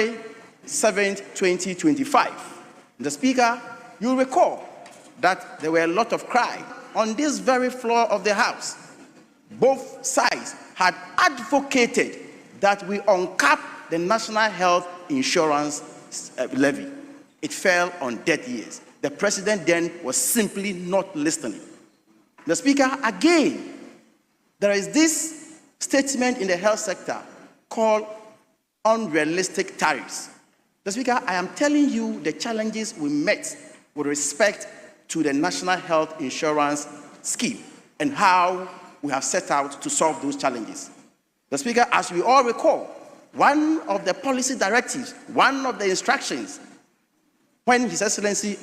January 7th, 2025. The Speaker, you'll recall that there were a lot of cry on this very floor of the House. Both sides had advocated that we uncap the National Health Insurance levy. It fell on deaf ears. The President then was simply not listening. The Speaker, again, there is this statement in the health sector called unrealistic tariffs. The Speaker, I am telling you the challenges we met with respect to the National Health Insurance Scheme and how we have set out to solve those challenges. The Speaker, as we all recall, one of the policy directives, one of the instructions when His Excellency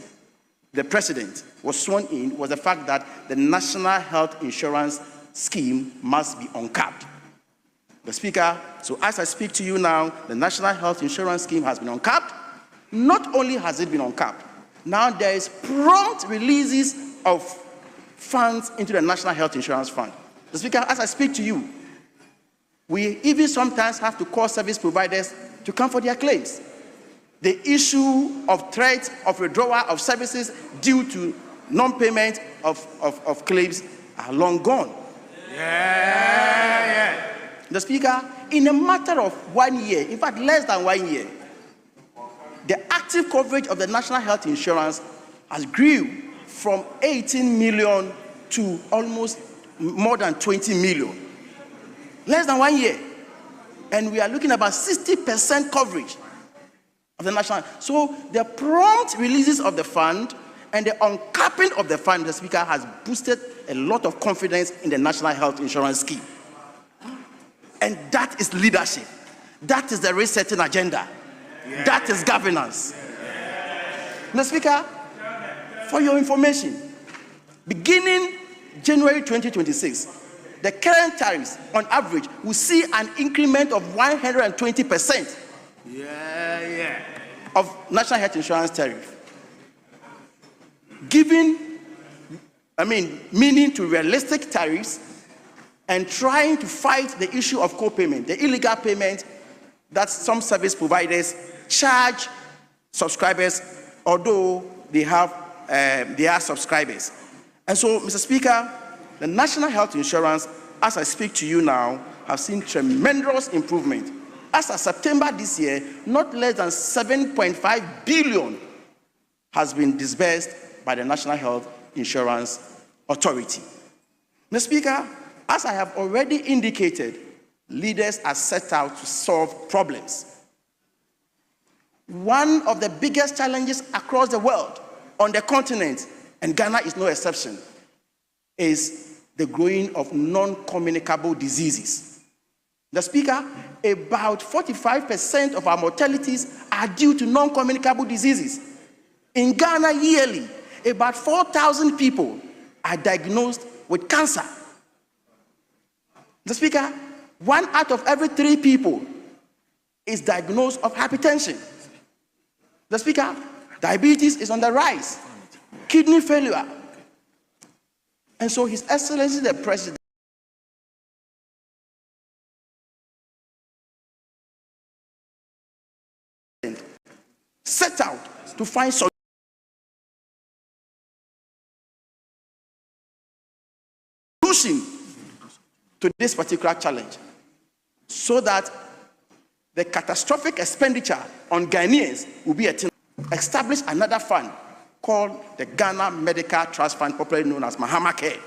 the President was sworn in was the fact that the National Health Insurance Scheme must be uncapped. The Speaker, so as I speak to you now, the National Health Insurance Scheme has been uncapped. Not only has it been uncapped, now there is prompt releases of funds into the National Health Insurance Fund. The Speaker, as I speak to you, we even sometimes have to call service providers to come for their claims. The issue of threat of withdrawal of services due to non-payment of claims are long gone. The Speaker, in a matter of 1 year, in fact less than 1 year, the active coverage of the National Health Insurance has grew from 18 million to almost more than 20 million. Less than 1 year. And we are looking at about 60% coverage of the national. So the prompt releases of the fund and the uncapping of the fund, the Speaker, has boosted a lot of confidence in the National Health Insurance Scheme. And that is leadership. That is the resetting agenda. That is governance. The Speaker, for your information, beginning January 2026, the current tariffs on average will see an increment of 120% of National Health Insurance tariff. Giving, meaning to realistic tariffs and trying to fight the issue of co-payment, the illegal payment that some service providers charge subscribers, although they are subscribers. And so, Mr. Speaker, the National Health Insurance, as I speak to you now, have seen tremendous improvement. As of September this year, not less than 7.5 billion has been disbursed by the National Health Insurance Authority. Mr. Speaker, as I have already indicated, leaders are set out to solve problems. One of the biggest challenges across the world, on the continent, and Ghana is no exception, is the growing of non-communicable diseases. The Speaker, about 45% of our mortalities are due to non-communicable diseases. In Ghana, yearly, about 4,000 people are diagnosed with cancer. The Speaker, 1 out of every 3 people is diagnosed of hypertension. The Speaker, diabetes is on the rise, kidney failure. And so His Excellency the President set out to find solution to this particular challenge so that the catastrophic expenditure on Ghanaians will be establish another fund called the Ghana Medical Trust Fund, popularly known as Mahama Care.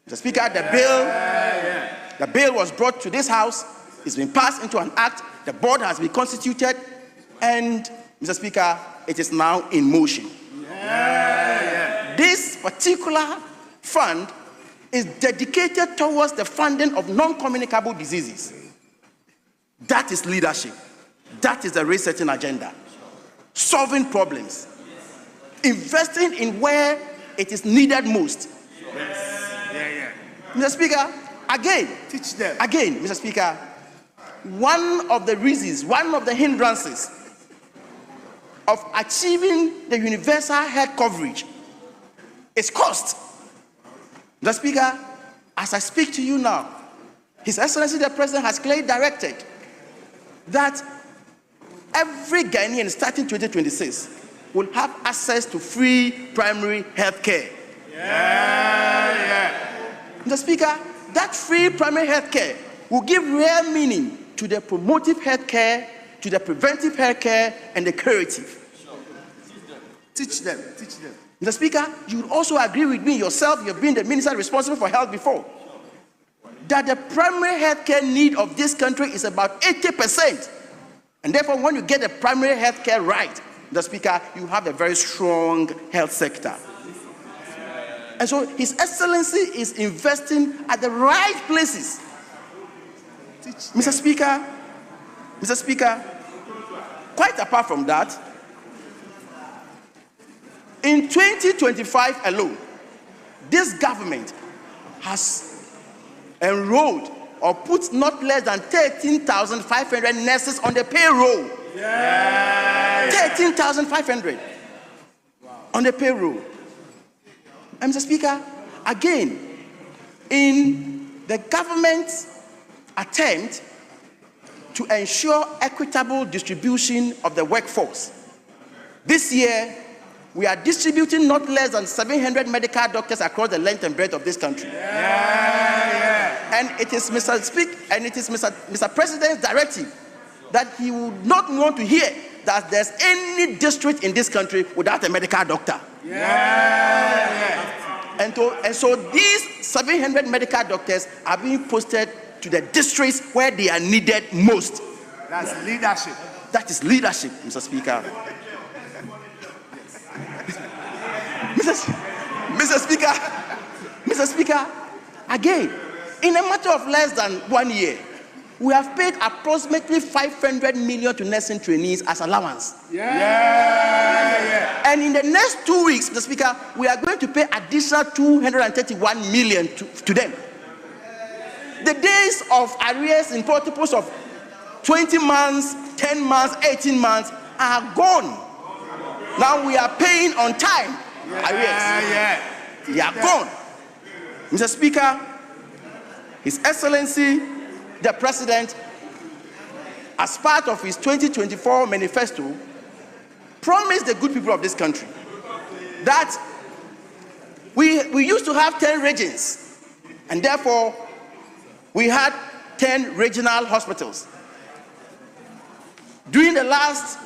Mr. Speaker, the bill was brought to this House, it's been passed into an act, the board has been constituted, and, Mr. Speaker, it is now in motion. This particular fund is dedicated towards the funding of non-communicable diseases. That is leadership. That is the resetting agenda. Solving problems. Investing in where it is needed most. Mr. Speaker, again, teach them. Again, Mr. Speaker, one of the reasons, one of the hindrances of achieving the universal health coverage is cost. Mr. Speaker, as I speak to you now, His Excellency the President has clearly directed that every Ghanaian starting 2026 will have access to free primary health care. Mr. Speaker, that free primary health care will give real meaning to the promotive health care, to the preventive health care, and the curative. Teach them. Mr. Speaker, you would also agree with me yourself, you've been the minister responsible for health before, that the primary health care need of this country is about 80%. And therefore, when you get the primary health care right, Mr. Speaker, you have a very strong health sector. And so His Excellency is investing at the right places. Mr. Speaker, quite apart from that, in 2025 alone, this government has enrolled or put not less than 13,500 nurses on the payroll. 13,500 on the payroll. And Mr. Speaker, again, in the government's attempt to ensure equitable distribution of the workforce, this year we are distributing not less than 700 medical doctors across the length and breadth of this country. And it is Mr. President's directive that he would not want to hear that there's any district in this country without a medical doctor. And so these 700 medical doctors are being posted to the districts where they are needed most. That's leadership. That is leadership, Mr. Speaker. Mr. Speaker, again, in a matter of less than 1 year, we have paid approximately 500 million to nursing trainees as allowance. And in the next 2 weeks, Mr. Speaker, we are going to pay additional 231 million to them. The days of arrears in multiples of 20 months, 10 months, 18 months are gone. Now we are paying on time arrears. They are gone. Mr. Speaker, His Excellency, the President, as part of his 2024 manifesto, promised the good people of this country that we used to have 10 regions, and therefore we had 10 regional hospitals. During the last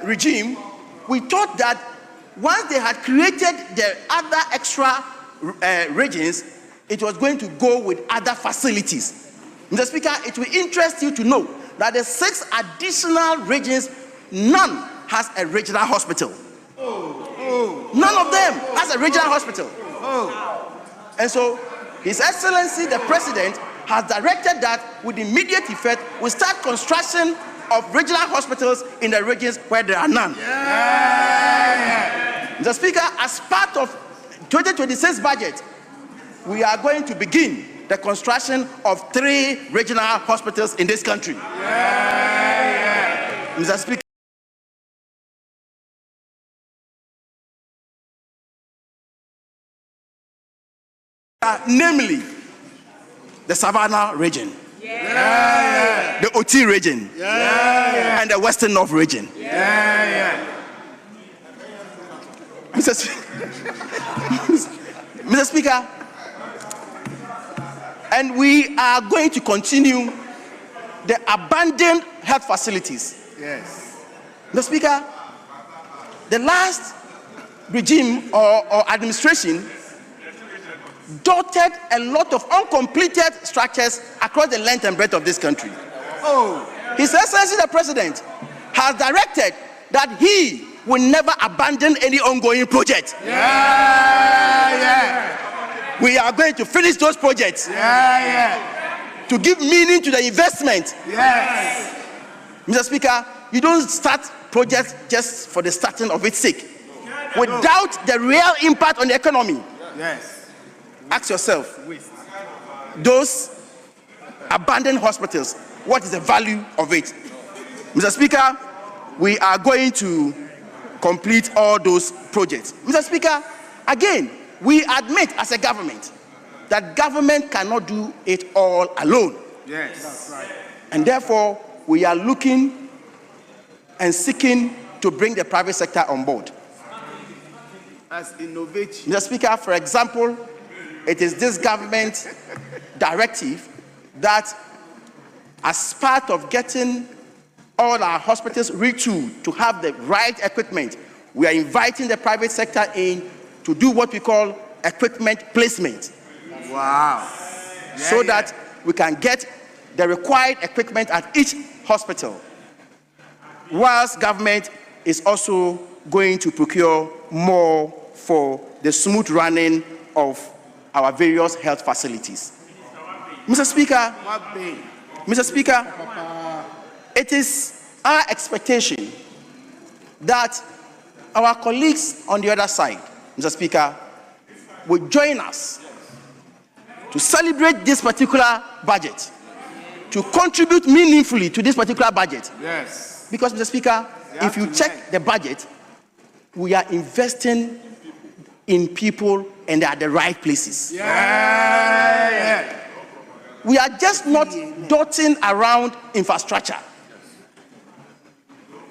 regime, we thought that once they had created the other extra regions, it was going to go with other facilities. Mr. Speaker, it will interest you to know that the 6 additional regions, none has a regional hospital. None of them has a regional hospital. And so His Excellency the President has directed that with immediate effect we start construction of regional hospitals in the regions where there are none. Mr. Speaker, as part of 2026 budget, we are going to begin the construction of 3 regional hospitals in this country. Mr. Speaker, namely the Savannah region, the Oti region, and the Western North region. Mr. Speaker, and we are going to continue the abandoned health facilities. Mr. Speaker, the last regime or administration dotted a lot of uncompleted structures across the length and breadth of this country. His Excellency the President has directed that he will never abandon any ongoing project. We are going to finish those projects to give meaning to the investment. Mr. Speaker, you don't start projects just for the starting of its sake, without the real impact on the economy. Ask yourself, those abandoned hospitals, what is the value of it? Mr. Speaker, we are going to complete all those projects. Mr. Speaker, again, we admit as a government that government cannot do it all alone. And therefore, we are looking and seeking to bring the private sector on board. As innovative. Mr. Speaker, for example, it is this government directive that, as part of getting all our hospitals retooled to have the right equipment, we are inviting the private sector in to do what we call equipment placement. Wow. So that we can get the required equipment at each hospital, whilst government is also going to procure more for the smooth running of our various health facilities. Mr. Speaker, it is our expectation that our colleagues on the other side, Mr. Speaker, will join us to celebrate this particular budget, to contribute meaningfully to this particular budget. Yes. Because, Mr. Speaker, if you check the budget, we are investing in people and they are the right places. Yeah. We are just not dotting around infrastructure.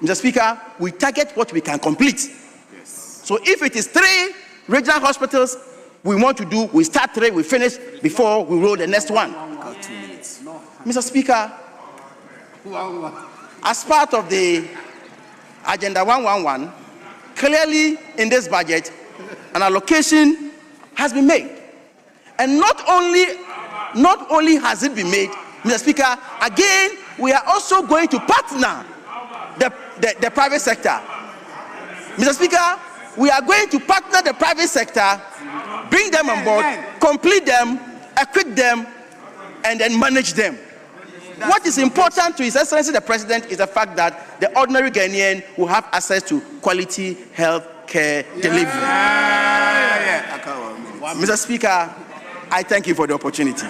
Mr. Speaker, we target what we can complete. Yes. So if it is 3 regional hospitals we want to do, we start 3, we finish before we roll the next one. Mr. Speaker, as part of the Agenda 111, clearly in this budget, an allocation has been made. And not only has it been made, Mr. Speaker, again, we are also going to partner the private sector. Mr. Speaker, we are going to partner the private sector, bring them on board, complete them, equip them, and then manage them. What is important to His Excellency the President is the fact that the ordinary Ghanaian will have access to quality health care delivery. Mr. Speaker, I thank you for the opportunity.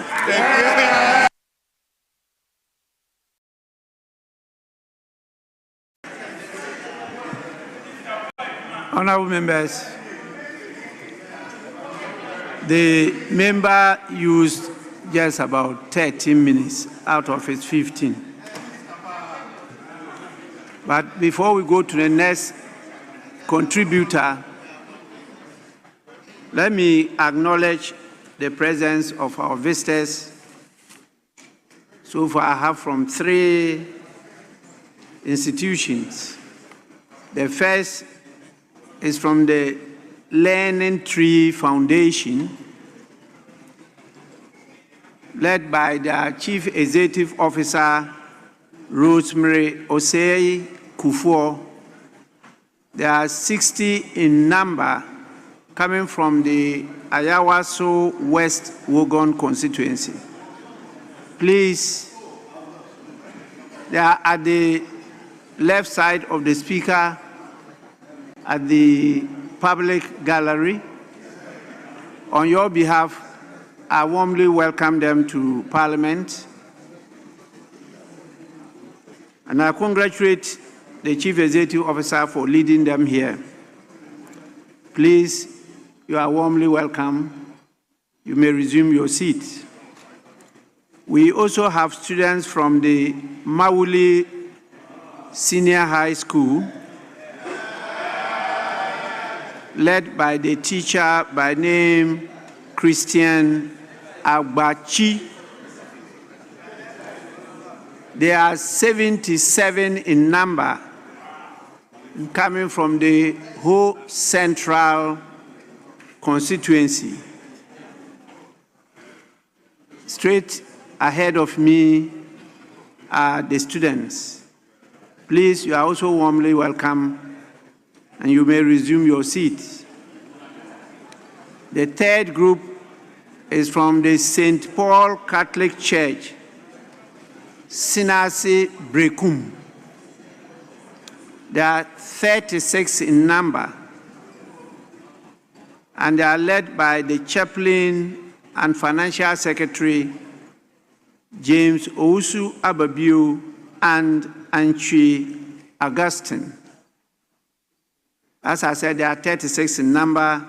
Honorable members, the member used just about 13 minutes out of his 15. But before we go to the next contributor, let me acknowledge the presence of our visitors. So far, I have from 3 institutions. The first is from the Learning Tree Foundation, led by their Chief Executive Officer, Rosemary Osei Kufuor. There are 60 in number coming from the Ayawaso West Wuogon constituency. Please, they are at the left side of the speaker at the public gallery. On your behalf, I warmly welcome them to Parliament. And I congratulate the Chief Executive Officer for leading them here. Please, you are warmly welcome. You may resume your seat. We also have students from the Mawuli Senior High School, led by the teacher by name Christian Agbachi. There are 77 in number coming from the whole central constituency. Straight ahead of me are the students. Please, you are also warmly welcome, and you may resume your seats. The third group is from the St. Paul Catholic Church, Sinasi Brekum. There are 36 in number, and they are led by the chaplain and financial secretary, James Ousu Ababio and Anchi Augustine. As I said, there are 36 in number,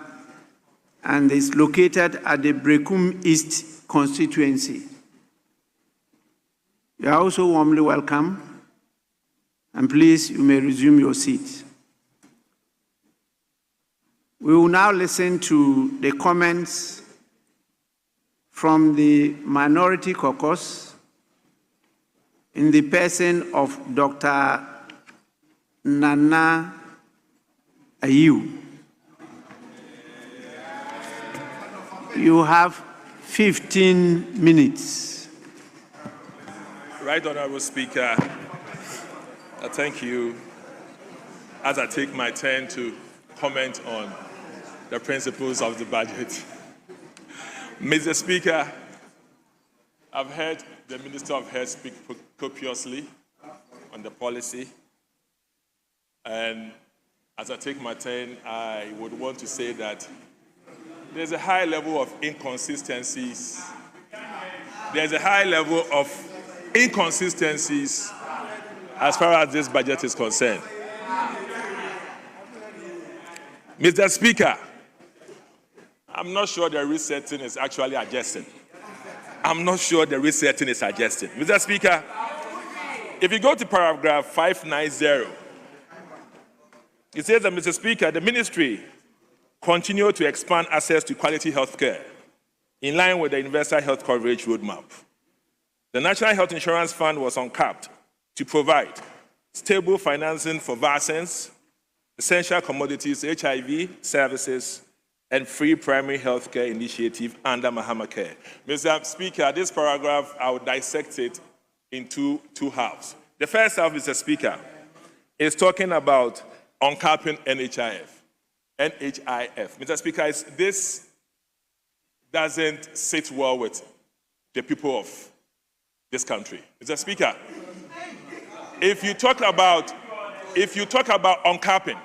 and it's located at the Brekum East constituency. You are also warmly welcome. And please, you may resume your seat. We will now listen to the comments from the Minority Caucus in the person of Dr. Nana Ayew. You have 15 minutes. Right Honorable Speaker, I thank you as I take my turn to comment on the principles of the budget. Mr. Speaker, I've heard the Minister of Health speak copiously on the policy, and as I take my turn, I would want to say that there's a high level of inconsistencies. There's a high level of inconsistencies as far as this budget is concerned. Mr. Speaker, I'm not sure the resetting is actually adjusting. I'm not sure the resetting is adjusting. Mr. Speaker, if you go to paragraph 590, it says that, Mr. Speaker, the ministry continue to expand access to quality health care in line with the universal health coverage roadmap. The National Health Insurance Fund was uncapped to provide stable financing for vaccines, essential commodities, HIV services, and free primary health care initiative under Mahama Care. Mr. Speaker, this paragraph, I will dissect it into two halves. The first half, Mr. Speaker, is talking about uncapping NHIF. Mr. Speaker, this doesn't sit well with the people of this country. Mr. Speaker, if you talk about uncapping,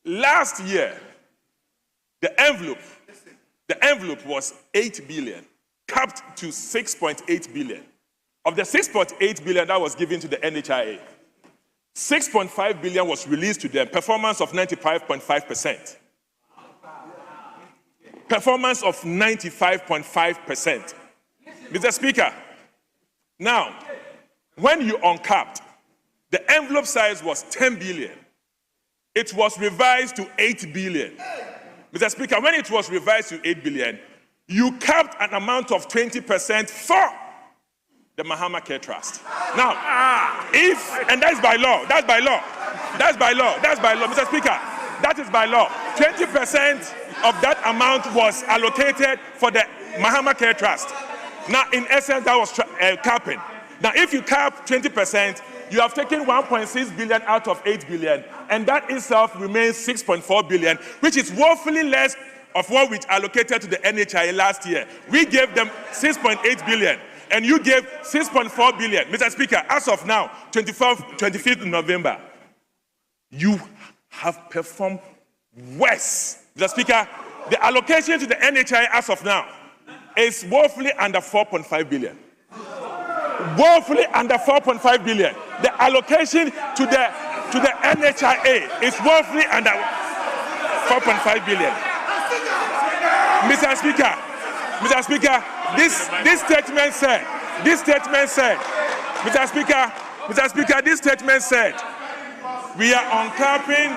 last year, the envelope was 8 billion, capped to 6.8 billion. Of the 6.8 billion that was given to the NHIA, 6.5 billion was released to them, performance of 95.5%. Performance of 95.5%. Mr. Speaker, now, when you uncapped, the envelope size was 10 billion. It was revised to 8 billion. Mr. Speaker, when it was revised to 8 billion, you capped an amount of 20% for the Mahama Care Trust. Now, and that's by law, Mr. Speaker, that is by law. 20% of that amount was allocated for the Mahama Care Trust. Now, in essence, that was capping. Now, if you cap 20%, you have taken 1.6 billion out of 8 billion, and that itself remains 6.4 billion, which is woefully less of what we allocated to the NHIA last year. We gave them 6.8 billion. And you gave 6.4 billion. Mr. Speaker, as of now, 25th November, you have performed worse. Mr. Speaker, the allocation to the NHI as of now is woefully under 4.5 billion. Woefully under 4.5 billion. The allocation to the NHIA is woefully under 4.5 billion. Mr. Speaker, this statement said, Mr. Speaker, this statement said, we are uncapping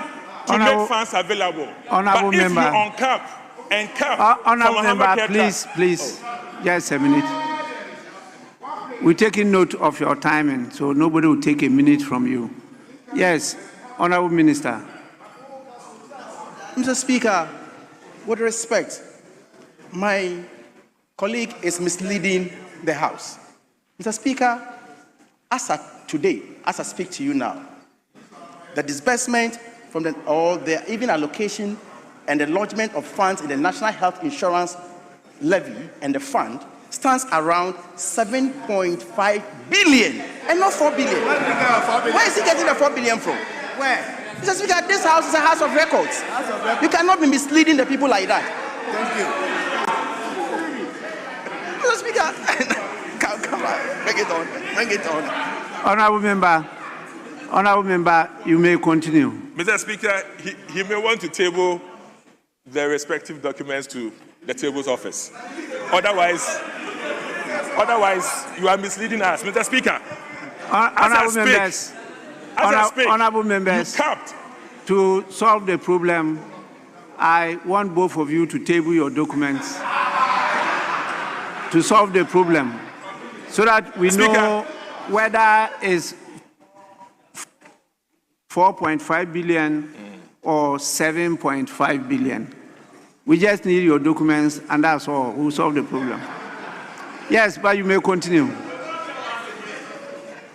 to make funds available. Honorable but if member, you uncap and cap, honorable member, please, just a minute. We're taking note of your timing, so nobody will take a minute from you. Yes, Honorable Minister. Mr. Speaker, with respect, my colleague is misleading the House. Mr. Speaker, as of today, as I speak to you now, the disbursement from the even allocation and the lodgement of funds in the National Health Insurance Levy and the fund stands around 7.5 billion and not 4 billion. Where is he getting the 4 billion from? Where? Mr. Speaker, this house is a house of records. You cannot be misleading the people like that. Thank you. Mr. Speaker, come on, bring it on. Honorable member, you may continue. Mr. Speaker, he may want to table the respective documents to the table's office. Otherwise, you are misleading us. Mr. Speaker, Honorable members, As I speak, Honorable members, you capped. to solve the problem, I want both of you to table your documents to solve the problem so that we Speaker. know whether it's 4.5 billion or 7.5 billion. We just need your documents, and that's all. We'll solve the problem. Yes, but you may continue.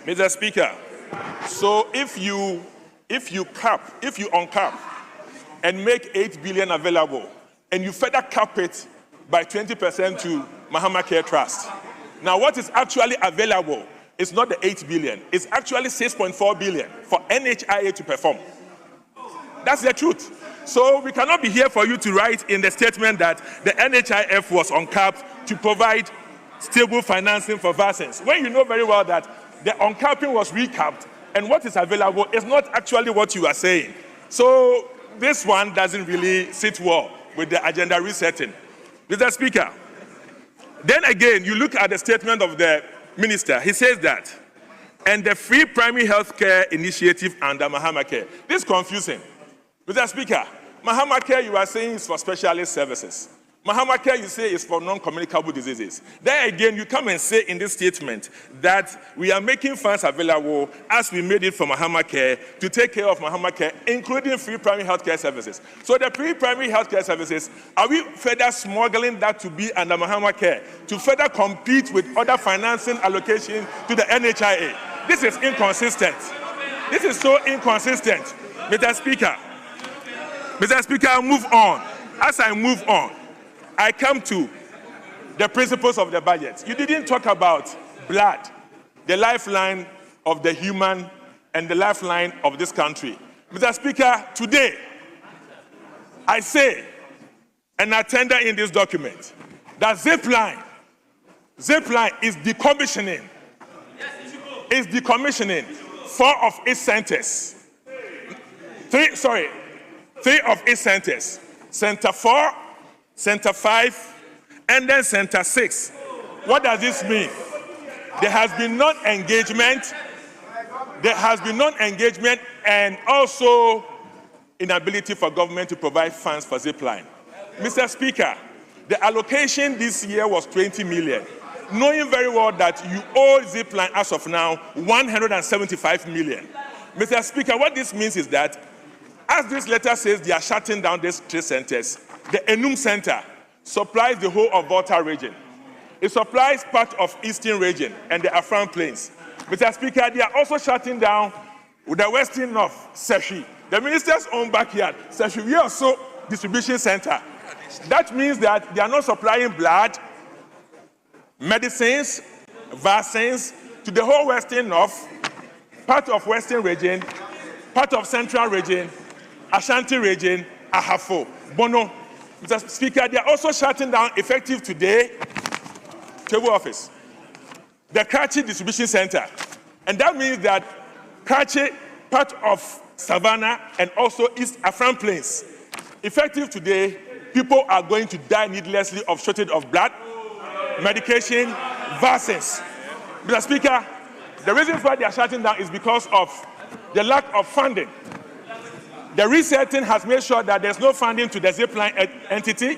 Mr. Speaker, so if you uncap and make 8 billion available, and you further cap it by 20% to Mahama Care Trust. Now, what is actually available is not the 8 billion, it's actually 6.4 billion for NHIA to perform. That's the truth. So we cannot be here for you to write in the statement that the NHIF was uncapped to provide stable financing for vaccines, when you know very well that the uncapping was recapped and what is available is not actually what you are saying. So this one doesn't really sit well with the agenda resetting. Mr. Speaker, then again, you look at the statement of the minister. He says that, and the free primary health care initiative under Mahama Care. This is confusing. Mr. Speaker, Mahama Care, you are saying, is for specialist services. Mahama Care, you say, is for non-communicable diseases. Then again, you come and say in this statement that we are making funds available as we made it for Mahama Care to take care of Mahama Care, including free primary health care services. So the free primary health care services, are we further smuggling that to be under Mahama Care to further compete with other financing allocation to the NHIA? This is inconsistent. This is so inconsistent. Mr. Speaker, I'll move on. As I move on, I come to the principles of the budget. You didn't talk about blood, the lifeline of the human and the lifeline of this country. Mr. Speaker, today, I say, and I tender in this document, that Zipline is decommissioning. Is decommissioning 4 of its centers. 3 of its centers. Center 4, Center 5, and then Center 6. What does this mean? There has been non-engagement. There has been non-engagement and also inability for government to provide funds for Zipline. Mr. Speaker, the allocation this year was 20 million, knowing very well that you owe Zipline as of now 175 million. Mr. Speaker, what this means is that, as this letter says, they are shutting down these 3 centers. The Enum Center supplies the whole of Volta region. It supplies part of Eastern region and the Afram Plains. Mr. Speaker, they are also shutting down the Western North, Seshi, the minister's own backyard, Seshi. We also distribution center. That means that they are not supplying blood, medicines, vaccines to the whole Western North, part of Western region, part of Central region, Ashanti region, Ahafo, Bono. Mr. Speaker, they are also shutting down, effective today, Table Office, the Karachi Distribution Center. And that means that Karachi, part of Savannah, and also East Afram Plains, effective today, people are going to die needlessly of shortage of blood, medication, vaccines. Mr. Speaker, the reason why they are shutting down is because of the lack of funding. The resetting has made sure that there's no funding to the Zipline entity.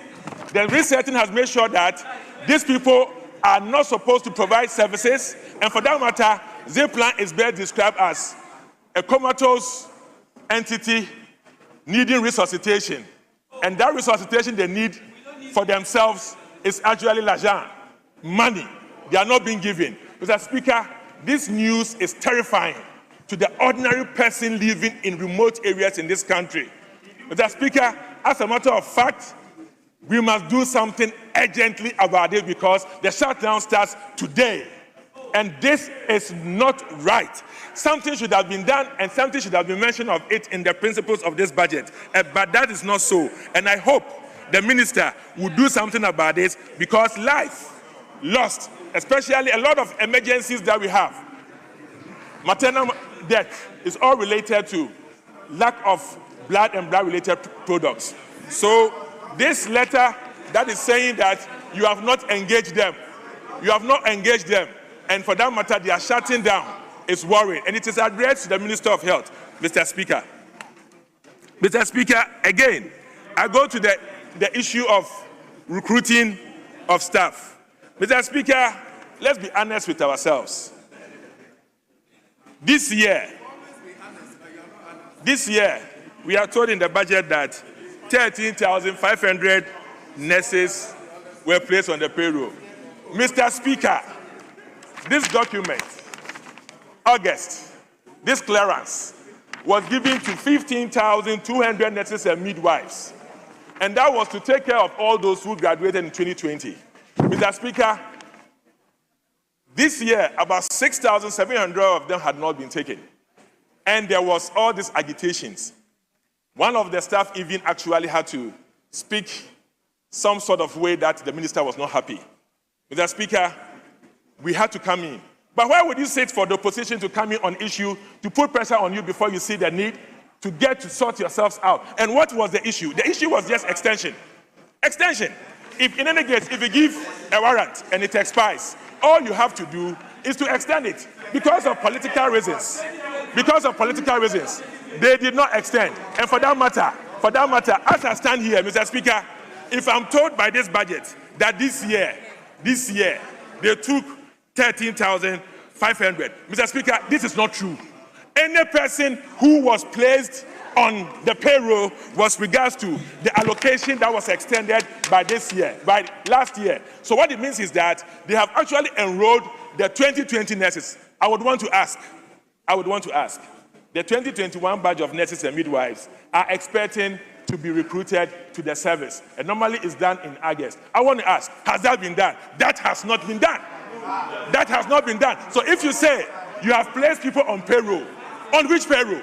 The resetting has made sure that these people are not supposed to provide services. And for that matter, Zipline is best described as a comatose entity needing resuscitation. And that resuscitation they need for themselves is actually l'argent, money. They are not being given. Mr. Speaker, this news is terrifying to the ordinary person living in remote areas in this country. Mr. Speaker, as a matter of fact, we must do something urgently about it because the shutdown starts today. And this is not right. Something should have been done and something should have been mentioned of it in the principles of this budget. But that is not so. And I hope the minister will do something about this because life lost, especially a lot of emergencies that we have. Maternal death is all related to lack of blood and blood-related products. So this letter that is saying that you have not engaged them, and for that matter, they are shutting down, is worrying, and it is addressed to the Minister of Health, Mr. Speaker. Mr. Speaker, again, I go to the issue of recruiting of staff. Mr. Speaker, let's be honest with ourselves. This year, we are told in the budget that 13,500 nurses were placed on the payroll. Mr. Speaker, this document, August, this clearance was given to 15,200 nurses and midwives. And that was to take care of all those who graduated in 2020. Mr. Speaker, this year, about 6,700 of them had not been taken. And there was all these agitations. One of the staff even actually had to speak some sort of way that the minister was not happy. Mr. Speaker, we had to come in. But why would you sit for the opposition to come in on issue, to put pressure on you before you see the need to get to sort yourselves out? And what was the issue? The issue was just extension. Extension. If in any case, if you give a warrant and it expires, all you have to do is to extend it because of political reasons. Because of political reasons, they did not extend. And for that matter, as I stand here, Mr. Speaker, if I'm told by this budget that this year, they took 13,500, Mr. Speaker, this is not true. Any person who was placed on the payroll was regards to the allocation that was extended by last year. So what it means is that they have actually enrolled the 2020 nurses. I would want to ask, the 2021 batch of nurses and midwives are expecting to be recruited to the service. And normally it's done in August. I want to ask, has that been done? That has not been done. That has not been done. So if you say you have placed people on payroll, on which payroll?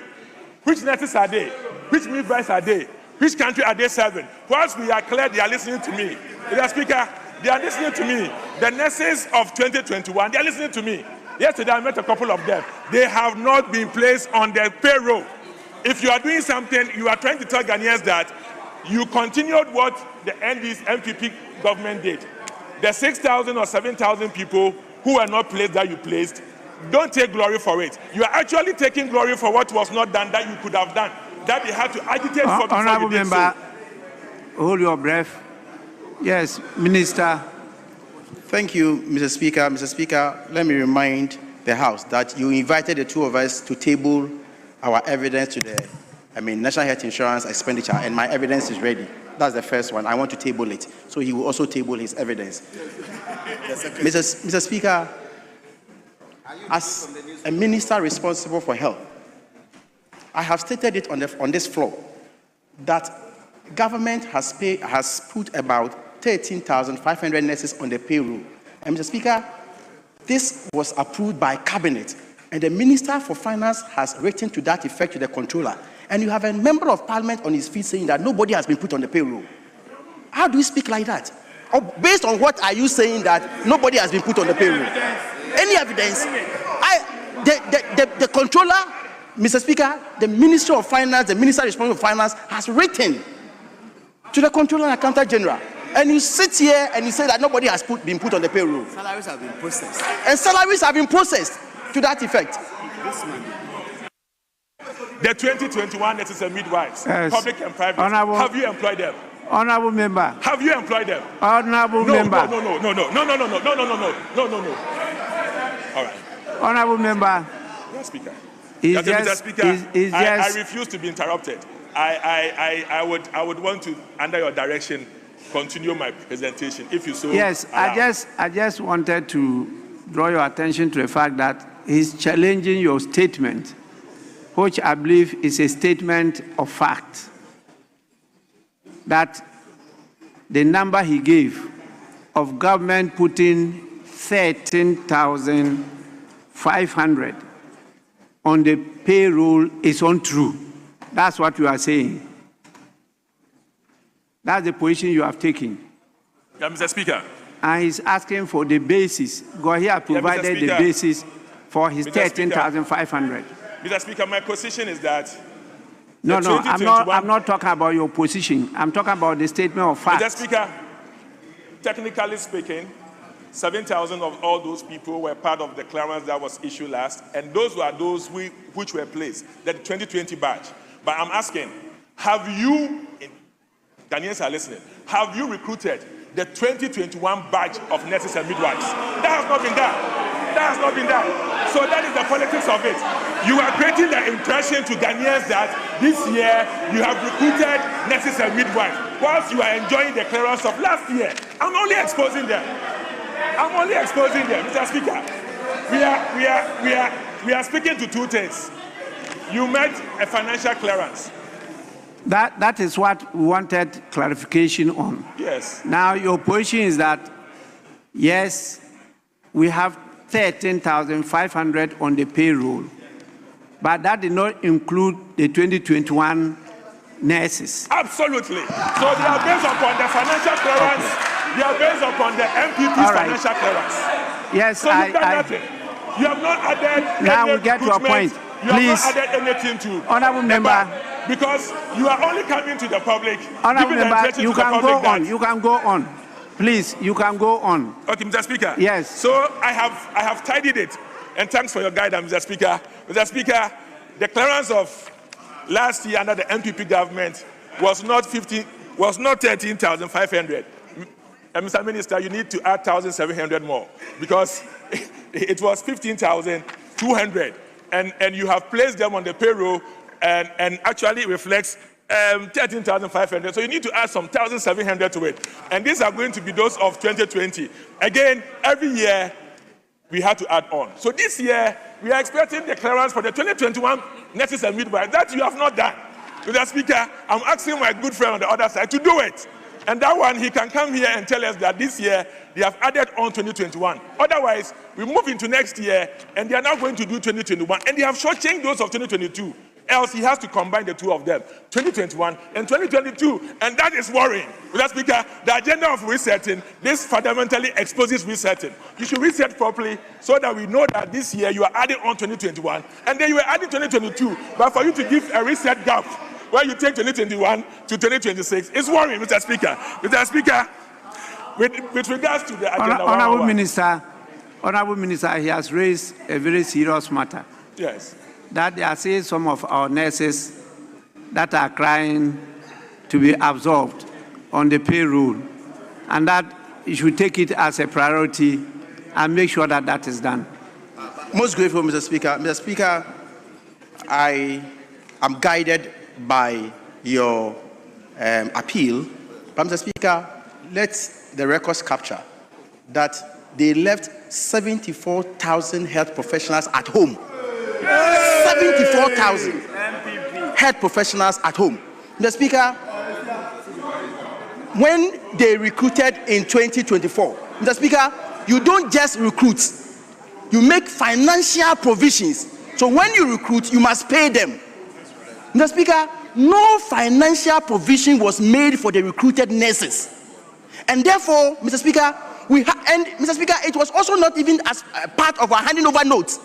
Which nurses are they? Which midwives are they? Which country are they serving? Whilst we are clear, they are listening to me. Mr. Speaker, they are listening to me. The nurses of 2021, they are listening to me. Yesterday, I met a couple of them. They have not been placed on their payroll. If you are doing something, you are trying to tell Ghanaians that you continued what the NPP government did. The 6,000 or 7,000 people who were not placed that you placed, don't take glory for it. You are actually taking glory for what was not done that you could have done, that they had to agitate for before Honorable you did member, so. hold your breath. Yes, Minister. Thank you, Mr. Speaker. Mr. Speaker, let me remind the House that you invited the two of us to table our evidence to the National Health Insurance expenditure, and my evidence is ready. That's the first one. I want to table it. So he will also table his evidence. Mr. Speaker, as a minister responsible for health, I have stated it on this floor that government has put about 13,500 nurses on the payroll. And Mr. Speaker, this was approved by cabinet, and the Minister for Finance has written to that effect to the controller. And you have a member of parliament on his feet saying that nobody has been put on the payroll. How do you speak like that? Or based on what are you saying that nobody has been put on the payroll? Any evidence? The controller, Mr. Speaker, the Minister of Finance, the Minister responsible for Finance has written to the Controller and Accountant General. And you sit here and you say that nobody has been put on the payroll. Salaries have been processed. And salaries have been processed to that effect. The 2021 nurses and midwives, Yes. public and private, have you employed them? Honorable member. Have you employed them? Honorable member. No. All right. Honorable member. Mr. Speaker. Is Mr. just, Speaker, is I just, refuse to be interrupted. I would want to, under your direction, continue my presentation, if you so yes, allow. I just wanted to draw your attention to the fact that he's challenging your statement, which I believe is a statement of fact, that the number he gave of government putting 13,500 on the payroll is untrue. That's what you are saying. That's the position you have taken. Yeah, Mr. Speaker. And he's asking for the basis. God here provided the basis for his 13,500. Mr. Speaker, my position is that No, I'm not talking about your position. I'm talking about the statement of fact. Mr. Speaker, technically speaking, 7,000 of all those people were part of the clearance that was issued last, and those were those which were placed, the 2020 batch. But I'm asking, have you, Ghanaians are listening, have you recruited the 2021 batch of nurses and midwives? That has not been done. That has not been done. So that is the politics of it. You are creating the impression to Ghanaians that this year you have recruited nurses and midwives, whilst you are enjoying the clearance of last year. I'm only exposing them. I'm only exposing them, Mr. Speaker. We are speaking to two things. You met a financial clearance. That is what we wanted clarification on. Yes. Now, your position is that, yes, we have 13,500 on the payroll, but that did not include the 2021 nurses. Absolutely. So they are based upon the financial clearance. Okay. They are based upon the MPP's financial clearance. Yes, so you've done nothing. You have not added now any we get to a point. You Please, have not added anything to honorable member, because you are only coming to the public. Honorable member, you can go on. You can go on. Please, you can go on. Okay, Mr. Speaker. Yes. So I have tidied it, and thanks for your guidance, Mr. Speaker. Mr. Speaker, the clearance of last year under the MPP government was not 13,500. And Mr. Minister, you need to add 1,700 more because it was 15,200, and you have placed them on the payroll, and actually it reflects 13,500. So you need to add some 1,700 to it, and these are going to be those of 2020. Again, every year we had to add on. So this year we are expecting the clearance for the 2021 nurses and midwives that you have not done. Mr. Speaker, I'm asking my good friend on the other side to do it. And that one, he can come here and tell us that this year they have added on 2021. Otherwise, we move into next year and they are now going to do 2021. And they have shortchanged those of 2022. Else, he has to combine the two of them, 2021 and 2022. And that is worrying. Mr. Speaker, the agenda of resetting, this fundamentally exposes resetting. You should reset properly so that we know that this year you are adding on 2021 and then you are adding 2022. But for you to give a reset gap, where you take 2021 to 2026, it's worrying, Mr. Speaker. Mr. Speaker, with regards to the agenda, Honorable Minister, he has raised a very serious matter. Yes. That there are still some of our nurses that are crying to be absorbed on the payroll, and that you should take it as a priority and make sure that that is done. Most grateful, Mr. Speaker. Mr. Speaker, I am guided by your appeal, but Mr. Speaker, let the records capture that they left 74,000 health professionals at home. 74,000 health professionals at home. Mr. Speaker, when they recruited in 2024, Mr. Speaker, you don't just recruit, you make financial provisions. So when you recruit, you must pay them. Mr. Speaker, no financial provision was made for the recruited nurses. And therefore, Mr. Speaker, Mr. Speaker, it was also not even as part of our handing over notes.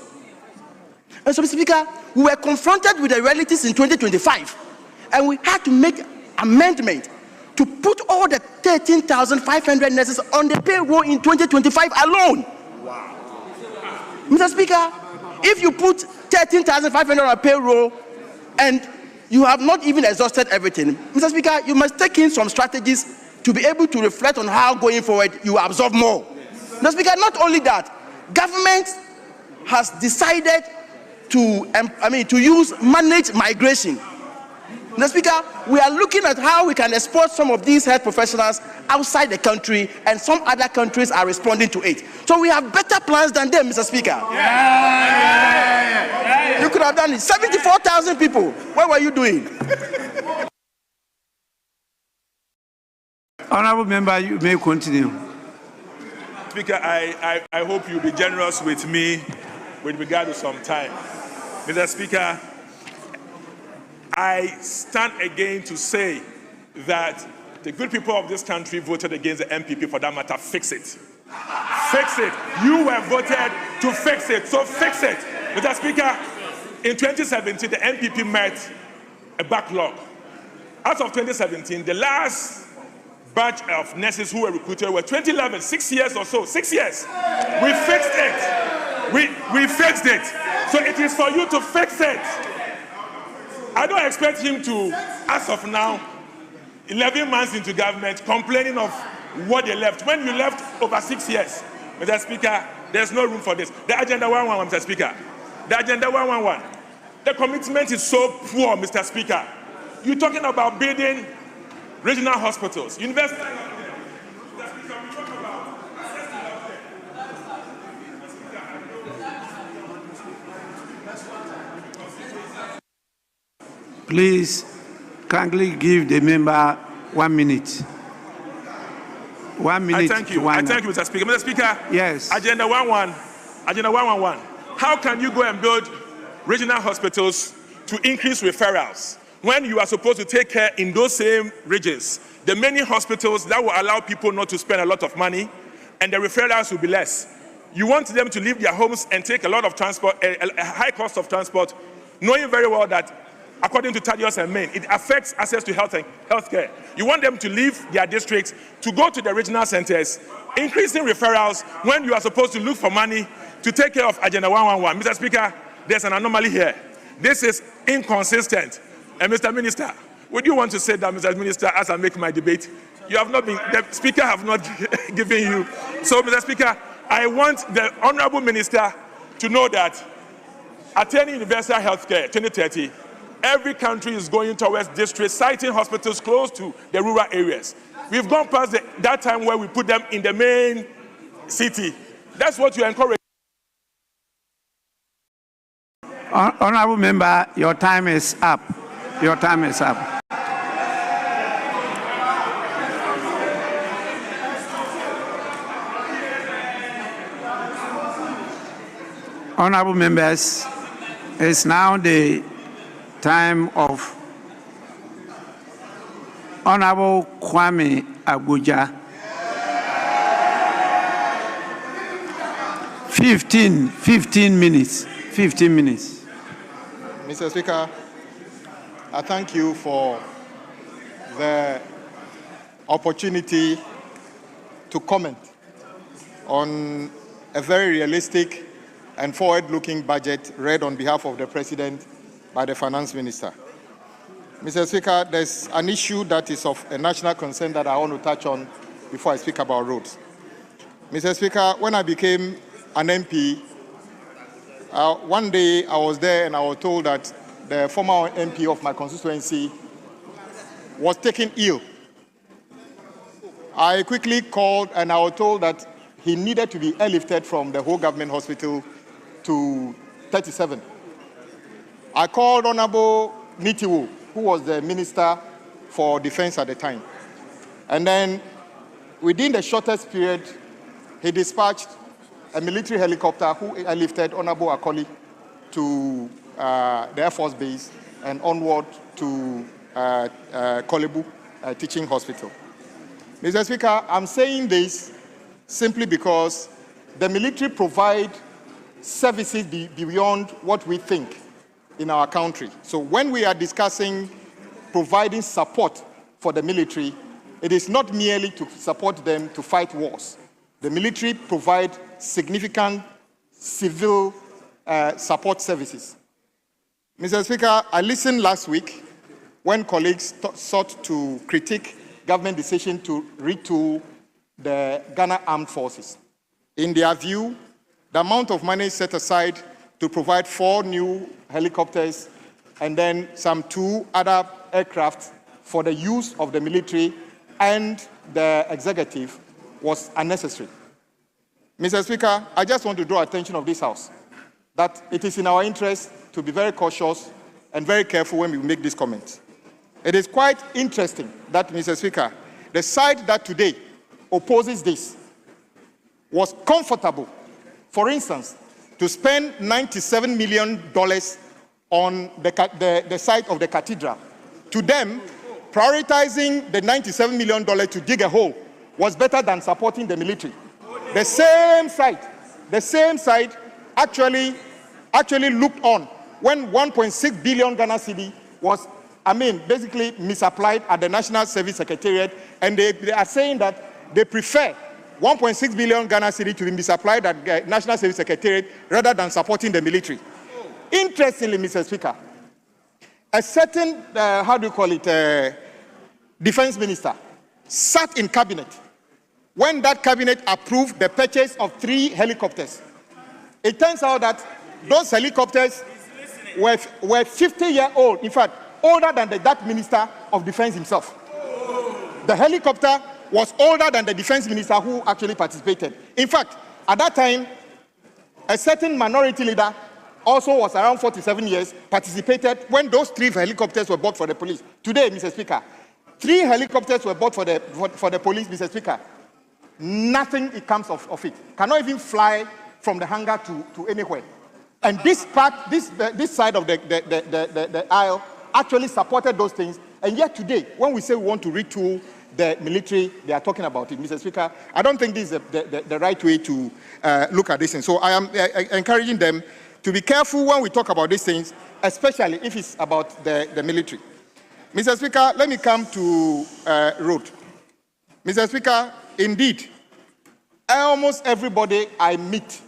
And so, Mr. Speaker, we were confronted with the realities in 2025, and we had to make amendment to put all the 13,500 nurses on the payroll in 2025 alone. Wow. Mr. Speaker, if you put 13,500 on a payroll and you have not even exhausted everything, Mr. Speaker, you must take in some strategies to be able to reflect on how going forward you absorb more. Mr. Speaker, not only that, government has decided to use managed migration. Mr. Speaker, we are looking at how we can export some of these health professionals outside the country, and some other countries are responding to it. So we have better plans than them, Mr. Speaker. You could have done it. 74,000 people. What were you doing? Honorable member, you may continue. Speaker, I hope you'll be generous with me with regard to some time. Mr. Speaker, I stand again to say that the good people of this country voted against the MPP. For that matter, fix it. Fix it. You were voted to fix it, so fix it. Mr. Speaker, in 2017, the MPP met a backlog. As of 2017, the last batch of nurses who were recruited were 2011, 6 years or so, 6 years. We fixed it. We fixed it. So it is for you to fix it. I don't expect him to, as of now, 11 months into government, complaining of what they left. When you left over 6 years, Mr. Speaker, there's no room for this. The Agenda 111, Mr. Speaker. The Agenda 111. The commitment is so poor, Mr. Speaker. You're talking about building regional hospitals, university. Please kindly give the member 1 minute. 1 minute. I thank you. I thank you, Mr. Speaker. Mr. Speaker. Yes. Agenda 111. Agenda 111. How can you go and build regional hospitals to increase referrals when you are supposed to take care in those same regions the many hospitals that will allow people not to spend a lot of money and the referrals will be less? You want them to leave their homes and take a lot of transport, a high cost of transport, knowing very well that, according to Thaddeus and Main, it affects access to health care. You want them to leave their districts to go to the regional centers, increasing referrals when you are supposed to look for money to take care of Agenda 111. Mr. Speaker, there's an anomaly here. This is inconsistent. And Mr. Minister, would you want to say that, Mr. Minister, as I make my debate? You have not been, the Speaker have not given you. So, Mr. Speaker, I want the Honorable Minister to know that attaining universal health care 2030, every country is going towards districts, citing hospitals close to the rural areas. We've gone past that time where we put them in the main city. That's what you encourage. Honorable member, your time is up. Your time is up. Honorable members, it's now the time of Honorable Kwame Abuja. 15 minutes. 15 minutes. Mr. Speaker, I thank you for the opportunity to comment on a very realistic and forward-looking budget read on behalf of the President by the Finance Minister. Mr. Speaker, there's an issue that is of a national concern that I want to touch on before I speak about roads. Mr. Speaker, when I became an MP, one day I was there and I was told that the former MP of my constituency was taken ill. I quickly called and I was told that he needed to be airlifted from the whole government hospital to 37. I called Honorable Nitiwo, who was the Minister for Defense at the time. And then within the shortest period, he dispatched a military helicopter who airlifted Honorable Akoli to the Air Force Base and onward to Kolebu Teaching Hospital. Mr. Speaker, I'm saying this simply because the military provide services beyond what we think in our country. So when we are discussing providing support for the military, it is not merely to support them to fight wars. The military provide significant civil support services. Mr. Speaker, I listened last week when colleagues sought to critique government decision to retool the Ghana Armed Forces. In their view, the amount of money set aside to provide 4 new helicopters and then some 2 other aircraft for the use of the military and the executive was unnecessary. Mr. Speaker, I just want to draw attention of this House that it is in our interest to be very cautious and very careful when we make these comments. It is quite interesting that, Mr. Speaker, the side that today opposes this was comfortable, for instance, to spend $97 million on the site of the cathedral. To them, prioritizing the $97 million to dig a hole was better than supporting the military. The same site actually looked on when 1.6 billion Ghana cedi was basically misapplied at the National Service Secretariat, and they are saying that they prefer 1.6 billion Ghana cedi to be misapplied at National Service Secretariat rather than supporting the military. Interestingly, Mr. Speaker, a certain, defense minister sat in cabinet when that cabinet approved the purchase of 3 helicopters. It turns out that those helicopters were 50-year-old, in fact, older than that minister of defense himself. The helicopter was older than the defense minister who actually participated. In fact, at that time, a certain minority leader, also was around 47 years, participated when those 3 helicopters were bought for the police. Today, Mr. Speaker, 3 helicopters were bought for the police, Mr. Speaker. Nothing comes of it. Cannot even fly from the hangar to anywhere. And this side of the aisle actually supported those things. And yet today, when we say we want to retool the military, they are talking about it. Mr. Speaker, I don't think this is the right way to look at this. And so I am encouraging them to be careful when we talk about these things, especially if it's about the military. Mr. Speaker, let me come to road. Mr. Speaker, indeed, almost everybody I meet,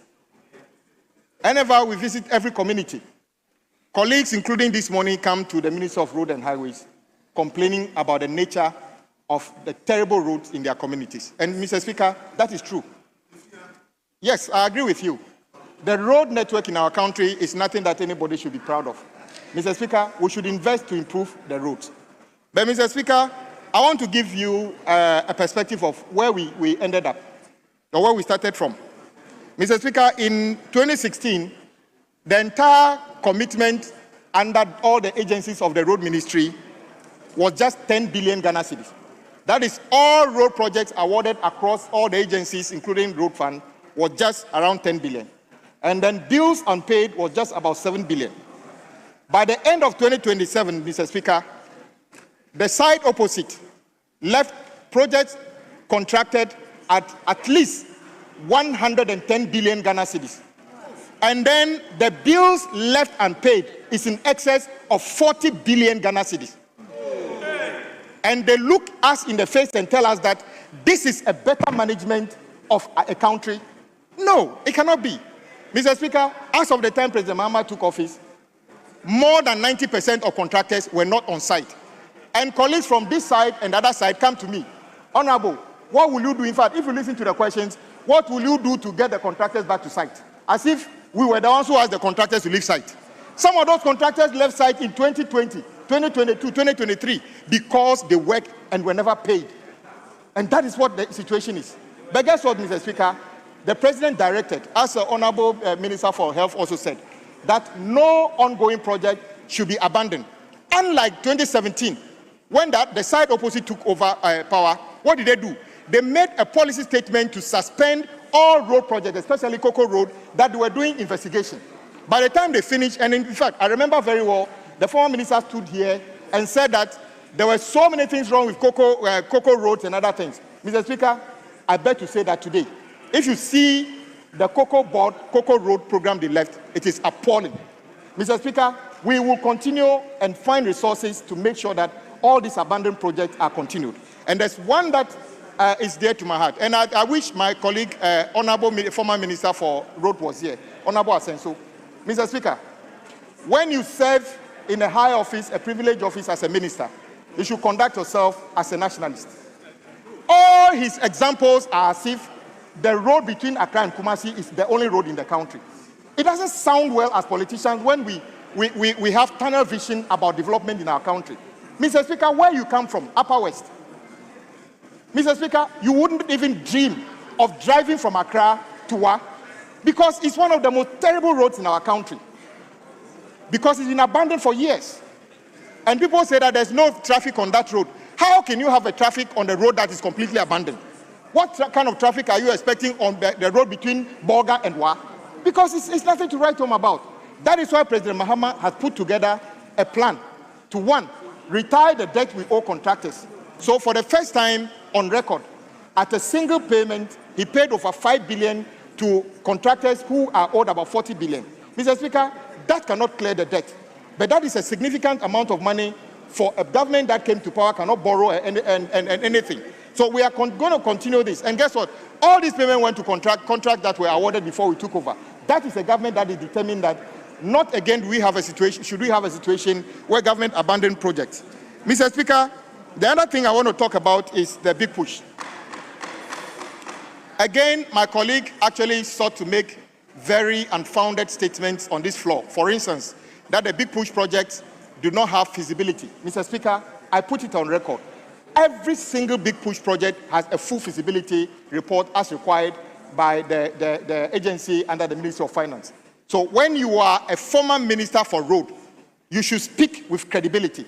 whenever we visit every community, colleagues, including this morning, come to the Ministry of Road and Highways complaining about the nature of the terrible roads in their communities. And Mr. Speaker, that is true. Yes, I agree with you. The road network in our country is nothing that anybody should be proud of. Mr. Speaker, we should invest to improve the roads. But Mr. Speaker, I want to give you a perspective of where we ended up, or where we started from. Mr. Speaker, in 2016, the entire commitment under all the agencies of the road ministry was just 10 billion Ghana cedis. That is, all road projects awarded across all the agencies, including Road Fund, was just around 10 billion. And then bills unpaid was just about 7 billion. By the end of 2027, Mr. Speaker, the side opposite left projects contracted at least 110 billion Ghana cedis. And then the bills left unpaid is in excess of 40 billion Ghana cedis. And they look us in the face and tell us that this is a better management of a country. No, it cannot be. Mr. Speaker, as of the time President Mahama took office, more than 90% of contractors were not on site. And colleagues from this side and the other side come to me, Honorable, what will you do? In fact, if you listen to the questions, what will you do to get the contractors back to site? As if we were the ones who asked the contractors to leave site. Some of those contractors left site in 2020, 2022, 2023, because they worked and were never paid. And that is what the situation is. But guess what, Mr. Speaker? The President directed, as the Honorable Minister for Health also said, that no ongoing project should be abandoned. Unlike 2017, when the side opposite took over power, what did they do? They made a policy statement to suspend all road projects, especially Cocoa Road, that they were doing investigation. By the time they finished, and in fact, I remember very well, the former minister stood here and said that there were so many things wrong with Cocoa Roads and other things. Mr. Speaker, I beg to say that today, if you see the Cocoa Road program they left, it is appalling. Mr. Speaker, we will continue and find resources to make sure that all these abandoned projects are continued. And there's one that is dear to my heart. And I wish my colleague, Honorable former Minister for Road was here, Honorable Asenso. Mr. Speaker, when you serve in a high office, a privileged office as a minister, you should conduct yourself as a nationalist. All his examples are as if the road between Accra and Kumasi is the only road in the country. It doesn't sound well as politicians when we have tunnel vision about development in our country. Mr. Speaker, where you come from, Upper West, Mr. Speaker, you wouldn't even dream of driving from Accra to Wa, because it's one of the most terrible roads in our country. Because it's been abandoned for years. And people say that there's no traffic on that road. How can you have a traffic on the road that is completely abandoned? What kind of traffic are you expecting on the road between Bolga and Wa? Because it's nothing to write home about. That is why President Mahama has put together a plan to, one, retire the debt we owe contractors. So for the first time on record, at a single payment, he paid over 5 billion to contractors who are owed about 40 billion. Mr. Speaker, that cannot clear the debt. But that is a significant amount of money for a government that came to power cannot borrow anything. So we are going to continue this. And guess what? All these payments went to contract that were awarded before we took over. That is a government that is determined that not again should we have a situation where government abandon projects. Mr. Speaker, the other thing I want to talk about is the big push. Again, my colleague actually sought to make very unfounded statements on this floor. For instance, that the big push projects do not have feasibility. Mr. Speaker, I put it on record. Every single big push project has a full feasibility report as required by the agency under the Ministry of Finance. So when you are a former minister for road, you should speak with credibility.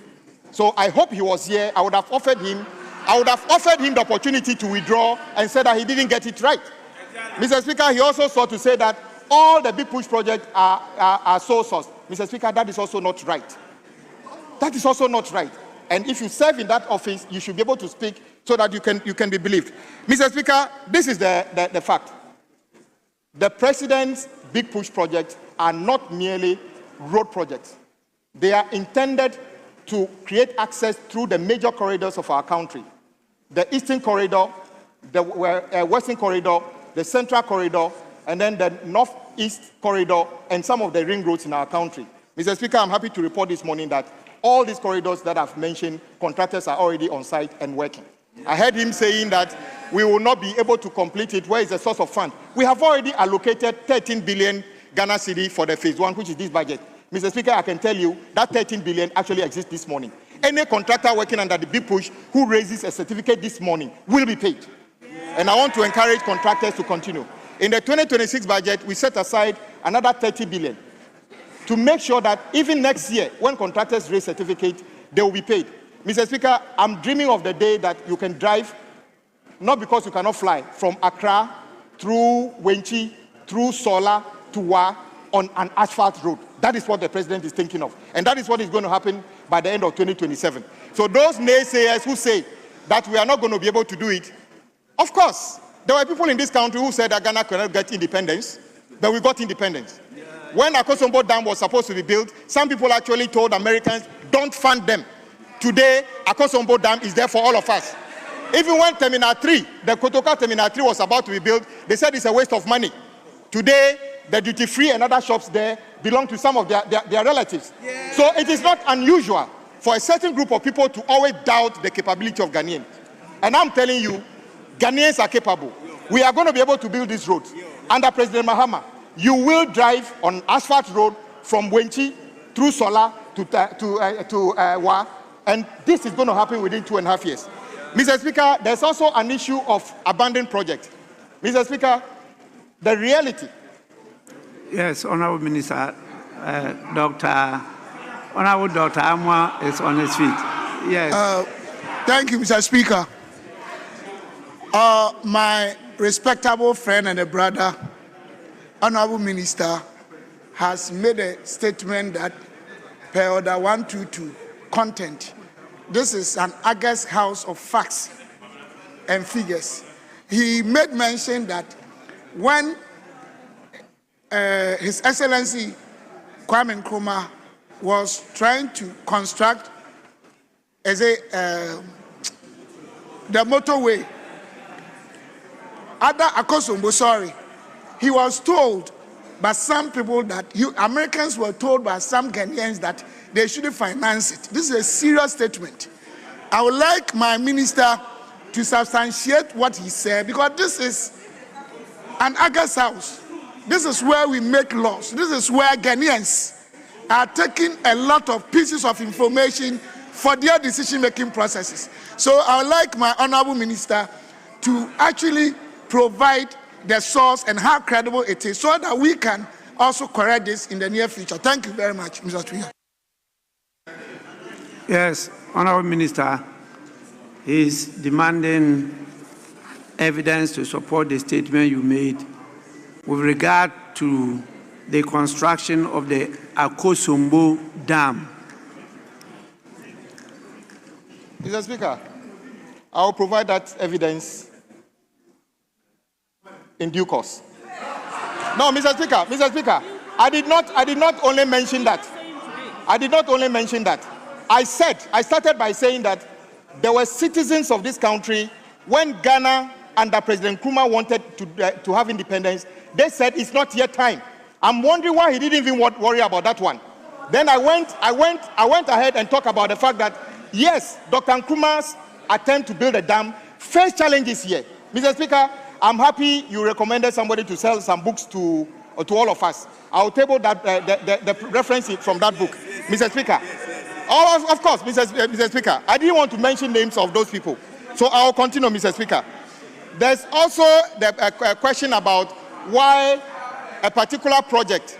So I hope he was here. I would have offered him the opportunity to withdraw and said that he didn't get it right. Mr. Speaker, he also sought to say that all the big push projects are sole source. Mr. Speaker, that is also not right. That is also not right. And if you serve in that office, you should be able to speak so that you can be believed. Mr. Speaker, this is the fact. The president's big push projects are not merely road projects. They are intended to create access through the major corridors of our country. The Eastern Corridor, the Western Corridor, the Central Corridor, and then the Northeast Corridor, and some of the ring roads in our country. Mr. Speaker, I'm happy to report this morning that all these corridors that I've mentioned, contractors are already on site and working. I heard him saying that we will not be able to complete it. Where is the source of fund? We have already allocated 13 billion Ghana cedi for the phase 1, which is this budget. Mr. Speaker, I can tell you that 13 billion actually exists this morning. Any contractor working under the big push who raises a certificate this morning will be paid. And I want to encourage contractors to continue. In the 2026 budget, we set aside another 30 billion to make sure that even next year, when contractors raise certificate, they will be paid. Mr. Speaker, I'm dreaming of the day that you can drive, not because you cannot fly, from Accra through Wenchi, through Sola to Wa on an asphalt road. That is what the president is thinking of. And that is what is going to happen by the end of 2027. So those naysayers who say that we are not going to be able to do it, of course, there were people in this country who said that Ghana cannot get independence, but we got independence. When Akosombo Dam was supposed to be built, some people actually told Americans, don't fund them. Today, Akosombo Dam is there for all of us. Even when Terminal 3, the Kotoka Terminal 3 was about to be built, they said it's a waste of money. Today, the duty-free and other shops there belong to some of their relatives. Yeah. So it is not unusual for a certain group of people to always doubt the capability of Ghanaians. And I'm telling you, Ghanaians are capable. We are going to be able to build these roads. Under President Mahama, you will drive on asphalt road from Wenchi through Sola to Wa, and this is going to happen within 2.5 years. Mr. Speaker, there's also an issue of abandoned projects. Mr. Speaker, the reality. Yes, Honorable Minister, Honorable Dr. Amwa is on his feet. Yes. Thank you, Mr. Speaker. My respectable friend and a brother, Honorable Minister, has made a statement that per order 122 content. This is an august house of facts and figures. He made mention that when His Excellency Kwame Nkrumah was trying to construct the motorway, he was told by some people that Americans were told by some Ghanaians that they shouldn't finance it. This is a serious statement. I would like my minister to substantiate what he said, because this is an August house. This is where we make laws. This is where Ghanaians are taking a lot of pieces of information for their decision-making processes. So I would like my honorable minister to actually provide the source and how credible it is, so that we can also correct this in the near future. Thank you very much, Mr. Speaker. Yes, Honorable Minister is demanding evidence to support the statement you made with regard to the construction of the Akosombo Dam. Mr. Speaker, I will provide that evidence in due course. No, Mr. Speaker, I did not only mention that. I started by saying that there were citizens of this country when Ghana under President Nkrumah wanted to have independence. They said it's not yet time. I'm wondering why he didn't even worry about that one. Then I went ahead and talked about the fact that yes, Dr. Nkrumah's attempt to build a dam faced challenges here. Mr. Speaker, I'm happy you recommended somebody to sell some books to all of us. I'll table that the reference from that book, Mr. Speaker. Oh, of course, Mr. Speaker. I didn't want to mention names of those people, so I'll continue, Mr. Speaker. There's also a question about why a particular project,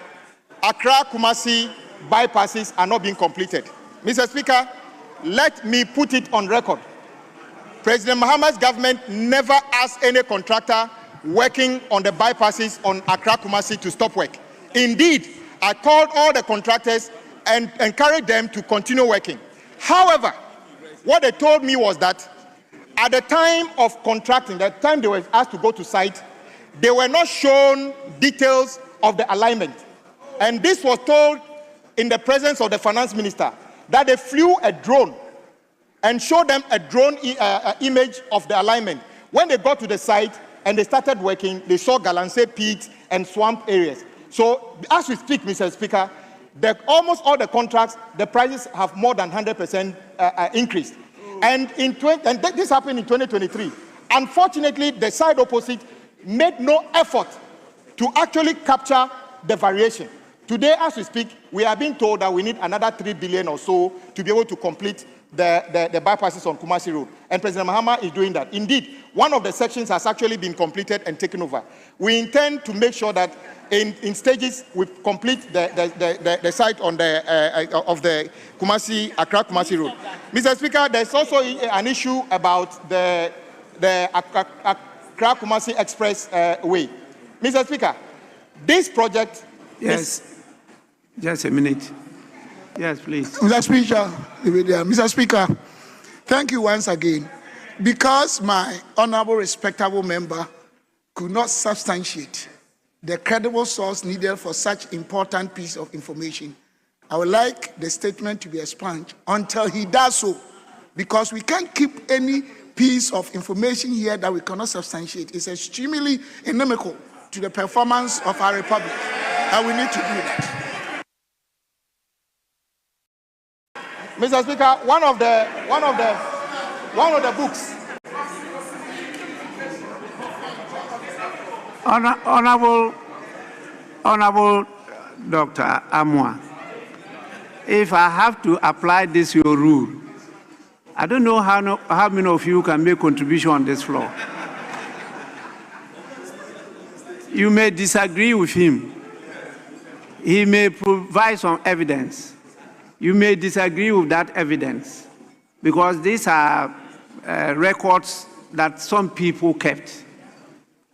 Accra-Kumasi bypasses, are not being completed. Mr. Speaker, let me put it on record. President Mahama's government never asked any contractor working on the bypasses on Accra-Kumasi to stop work. Indeed, I called all the contractors and encouraged them to continue working. However, what they told me was that at the time of contracting, the time they were asked to go to site, they were not shown details of the alignment. And this was told in the presence of the finance minister, that they flew a drone and showed them a drone image of the alignment. When they got to the site and they started working, they saw Galamsey pit and swamp areas. So as we speak, Mr. Speaker, almost all the contracts, the prices have more than 100% increased. And this happened in 2023. Unfortunately, the side opposite made no effort to actually capture the variation. Today, as we speak, we are being told that we need another 3 billion or so to be able to complete the bypasses on Kumasi Road. And President Mahama is doing that. Indeed, one of the sections has actually been completed and taken over. We intend to make sure that in stages we complete the site on of the Accra-Kumasi Road. Mr. Speaker, there's also an issue about the Accra-Kumasi Express way. Mr. Speaker, this project... Yes. Just a minute. Yes, please. Mr. Speaker, thank you once again. Because my honorable, respectable member could not substantiate the credible source needed for such important piece of information, I would like the statement to be expunged until he does so, because we can't keep any piece of information here that we cannot substantiate. It's extremely inimical to the performance of our republic, and we need to do that. Mr. Speaker, one of the books. Honorable Dr. Amwa, if I have to apply this your rule, I don't know how many of you can make contribution on this floor. You may disagree with him. He may provide some evidence. You may disagree with that evidence, because these are records that some people kept,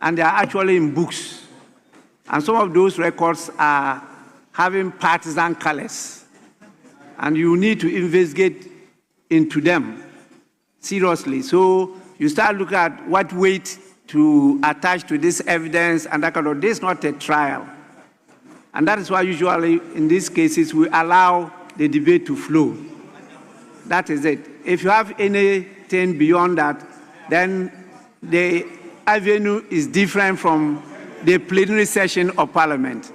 and they are actually in books. And some of those records are having partisan colors, and you need to investigate into them seriously. So you start looking at what weight to attach to this evidence, and that kind of. This is not a trial. And that is why usually in these cases we allow the debate to flow. That is it. If you have anything beyond that, then the avenue is different from the plenary session of Parliament.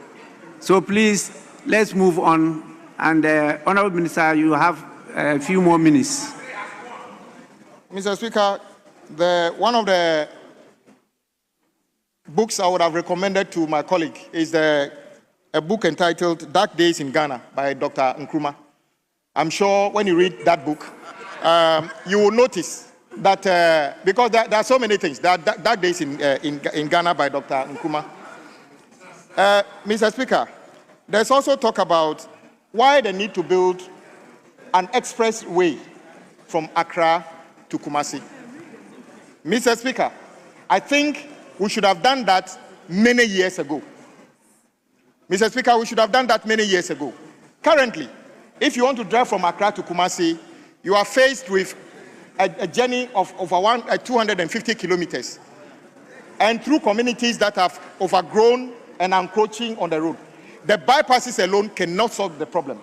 So please, let's move on. And Honorable Minister, you have a few more minutes. Mr. Speaker, one of the books I would have recommended to my colleague is a book entitled Dark Days in Ghana by Dr. Nkrumah. I'm sure when you read that book, you will notice that, because there are so many things, there are Dark Days in Ghana by Dr. Nkrumah. Mr. Speaker, there's also talk about why they need to build an expressway from Accra to Kumasi. Mr. Speaker, I think we should have done that many years ago. Mr. Speaker, we should have done that many years ago. Currently, if you want to drive from Accra to Kumasi, you are faced with a journey of over 250 kilometers, and through communities that have overgrown and encroaching on the road. The bypasses alone cannot solve the problem.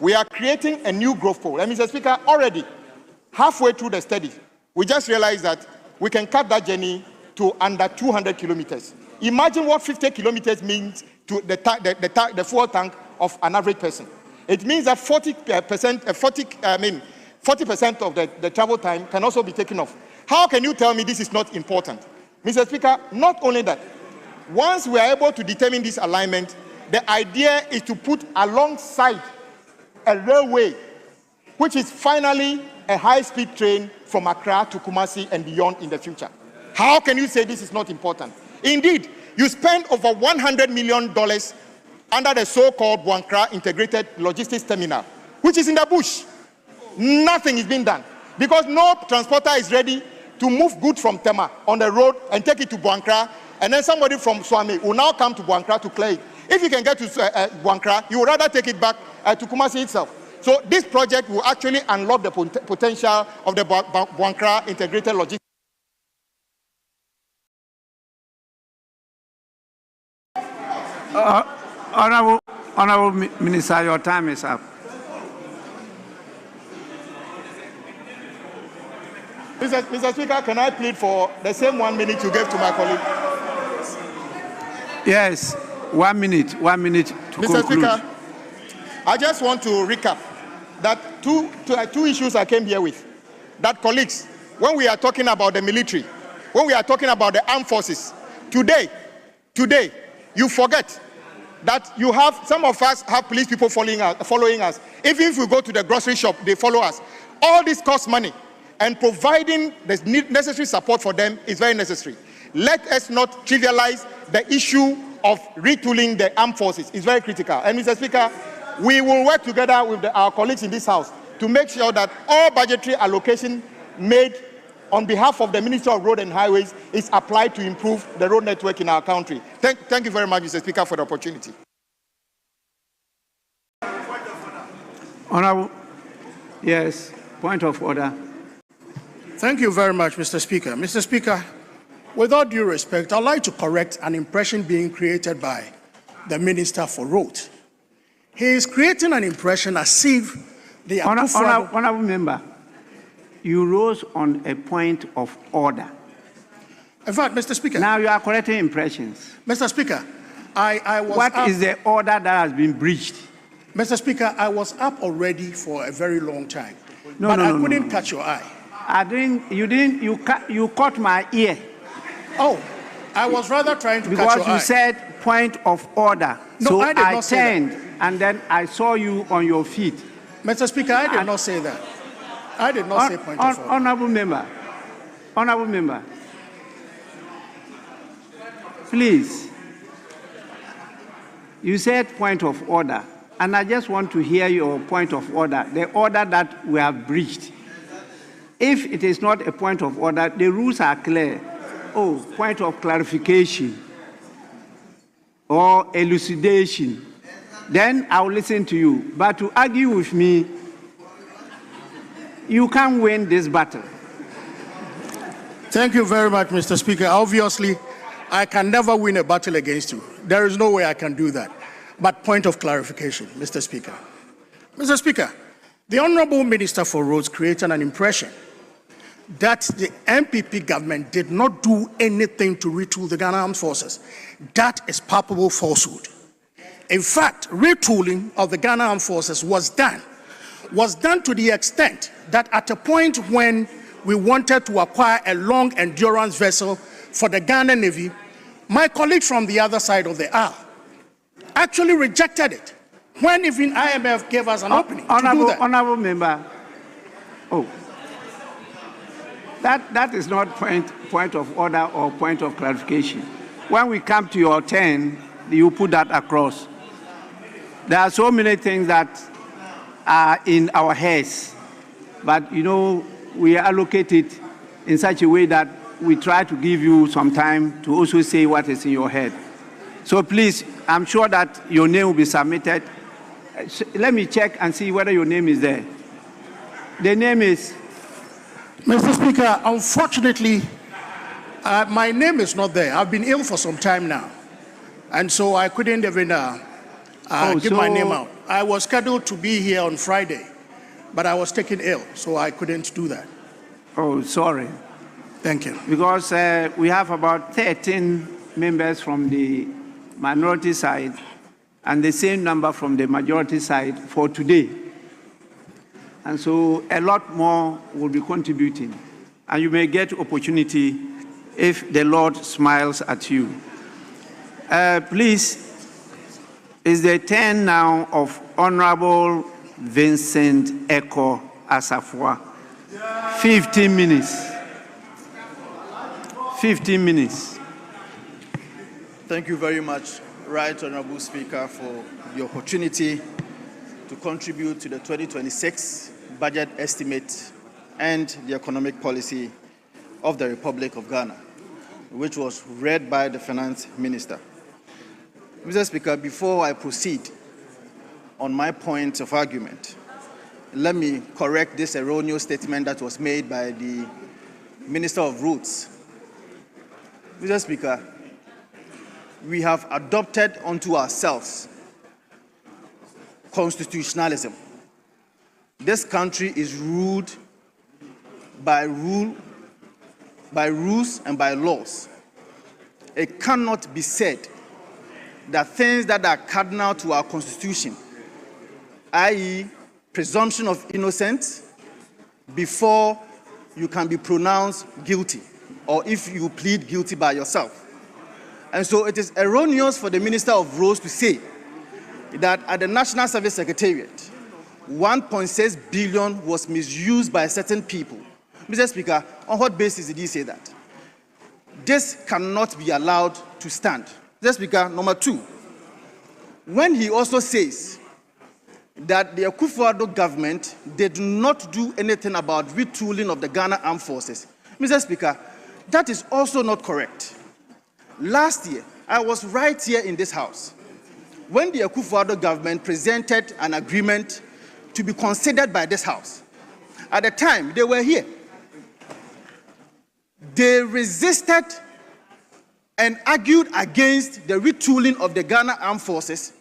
we are creating a new growth pole. And Mr. Speaker, already halfway through the study, we just realized that we can cut that journey to under 200 kilometers. Imagine what 50 kilometers means to the fuel tank of an average person. It means that 40% of the travel time can also be taken off. How can you tell me this is not important? Mr. Speaker, not only that, once we are able to determine this alignment, the idea is to put alongside a railway, which is finally a high-speed train from Accra to Kumasi and beyond in the future. How can you say this is not important? Indeed, you spend over $100 million under the so-called Boankra Integrated Logistics Terminal, which is in the bush. Nothing is being done because no transporter is ready to move goods from Tema on the road and take it to Boankra, and then somebody from Swami will now come to Boankra to clear it. If you can get to Boankra, you would rather take it back to Kumasi itself. So this project will actually unlock the potential of the Boankra Integrated Logistics. Honorable Minister, your time is up. Mr. Speaker, can I plead for the same 1 minute you gave to my colleague? Yes, 1 minute to Mr. conclude. Speaker, I just want to recap that two issues I came here with. That, colleagues, when we are talking about the military, when we are talking about the armed forces, today, you forget that you have, some of us have police people following us. Even if we go to the grocery shop, they follow us. All this costs money, and providing the necessary support for them is very necessary. Let us not trivialize the issue of retooling the armed forces. It's very critical. And Mr. Speaker, we will work together with our colleagues in this House to make sure that all budgetary allocation made on behalf of the Ministry of Road and Highways is applied to improve the road network in our country. Thank you very much, Mr. Speaker, for the opportunity. Honorable, yes, point of order. Thank you very much, Mr. Speaker. Mr. Speaker, with all due respect, I'd like to correct an impression being created by the Minister for Roads. He is creating an impression as if the Honorable Member, you rose on a point of order. In fact, Mr. Speaker. Now you are correcting impressions. Mr. Speaker, I was What is the order that has been breached? Mr. Speaker, I was up already for a very long time. But I couldn't catch your eye. You caught my ear. Oh, I was rather trying to catch your eye. Because you said point of order. No, so I did not say turned, that. and then I saw you on your feet. Mr. Speaker, I did not say that. I did not say point of order. Honorable Member, please. You said point of order, and I just want to hear your point of order, the order that we have breached. If it is not a point of order, the rules are clear. Oh, point of clarification or elucidation. Then I will listen to you. But to argue with me, you can't win this battle. Thank you very much, Mr. Speaker. Obviously, I can never win a battle against you. There is no way I can do that. But point of clarification, Mr. Speaker. Mr. Speaker, the Honorable Minister for Roads created an impression that the MPP government did not do anything to retool the Ghana Armed Forces. That is palpable falsehood. In fact, retooling of the Ghana Armed Forces was done to the extent that at a point when we wanted to acquire a long endurance vessel for the Ghana Navy, my colleagues from the other side of the aisle actually rejected it, when even IMF gave us an opening to do that. Honorable Member, that is not point of order or point of clarification. When we come to your turn, you put that across. There are so many things that are in our heads, but we allocate it in such a way that we try to give you some time to also say what is in your head. So please, I'm sure that your name will be submitted. Let me check and see whether your name is there. The name is? Mr. Speaker, unfortunately, my name is not there. I've been ill for some time now. And so I couldn't even give my name out. I was scheduled to be here on Friday, but I was taken ill, so I couldn't do that. Oh, sorry. Thank you. Because we have about 13 members from the minority side and the same number from the majority side for today. And so a lot more will be contributing. And you may get opportunity if the Lord smiles at you. Please, it's the turn now of Honorable Vincent Eko Asafwa. 15 minutes. 15 minutes. Thank you very much, Right Honorable Speaker, for the opportunity to contribute to the 2026 budget estimate and the economic policy of the Republic of Ghana, which was read by the Finance Minister. Mr. Speaker, before I proceed on my point of argument, let me correct this erroneous statement that was made by the Minister of Roads. Mr. Speaker, we have adopted unto ourselves constitutionalism. This country is ruled by rules and by laws. It cannot be said that things that are cardinal to our constitution, i.e., presumption of innocence before you can be pronounced guilty, or if you plead guilty by yourself. And so it is erroneous for the Minister of Roads to say that at the National Service Secretariat, 1.6 billion was misused by certain people. Mr. Speaker, on what basis did he say that? This cannot be allowed to stand. Mr. Speaker, number two, when he also says that the Akufo-Addo government did not do anything about retooling of the Ghana Armed Forces, Mr. Speaker, that is also not correct. Last year, I was right here in this house when the Akufo-Addo government presented an agreement to be considered by this house. At the time, they were here. They resisted and argued against the retooling of the Ghana Armed Forces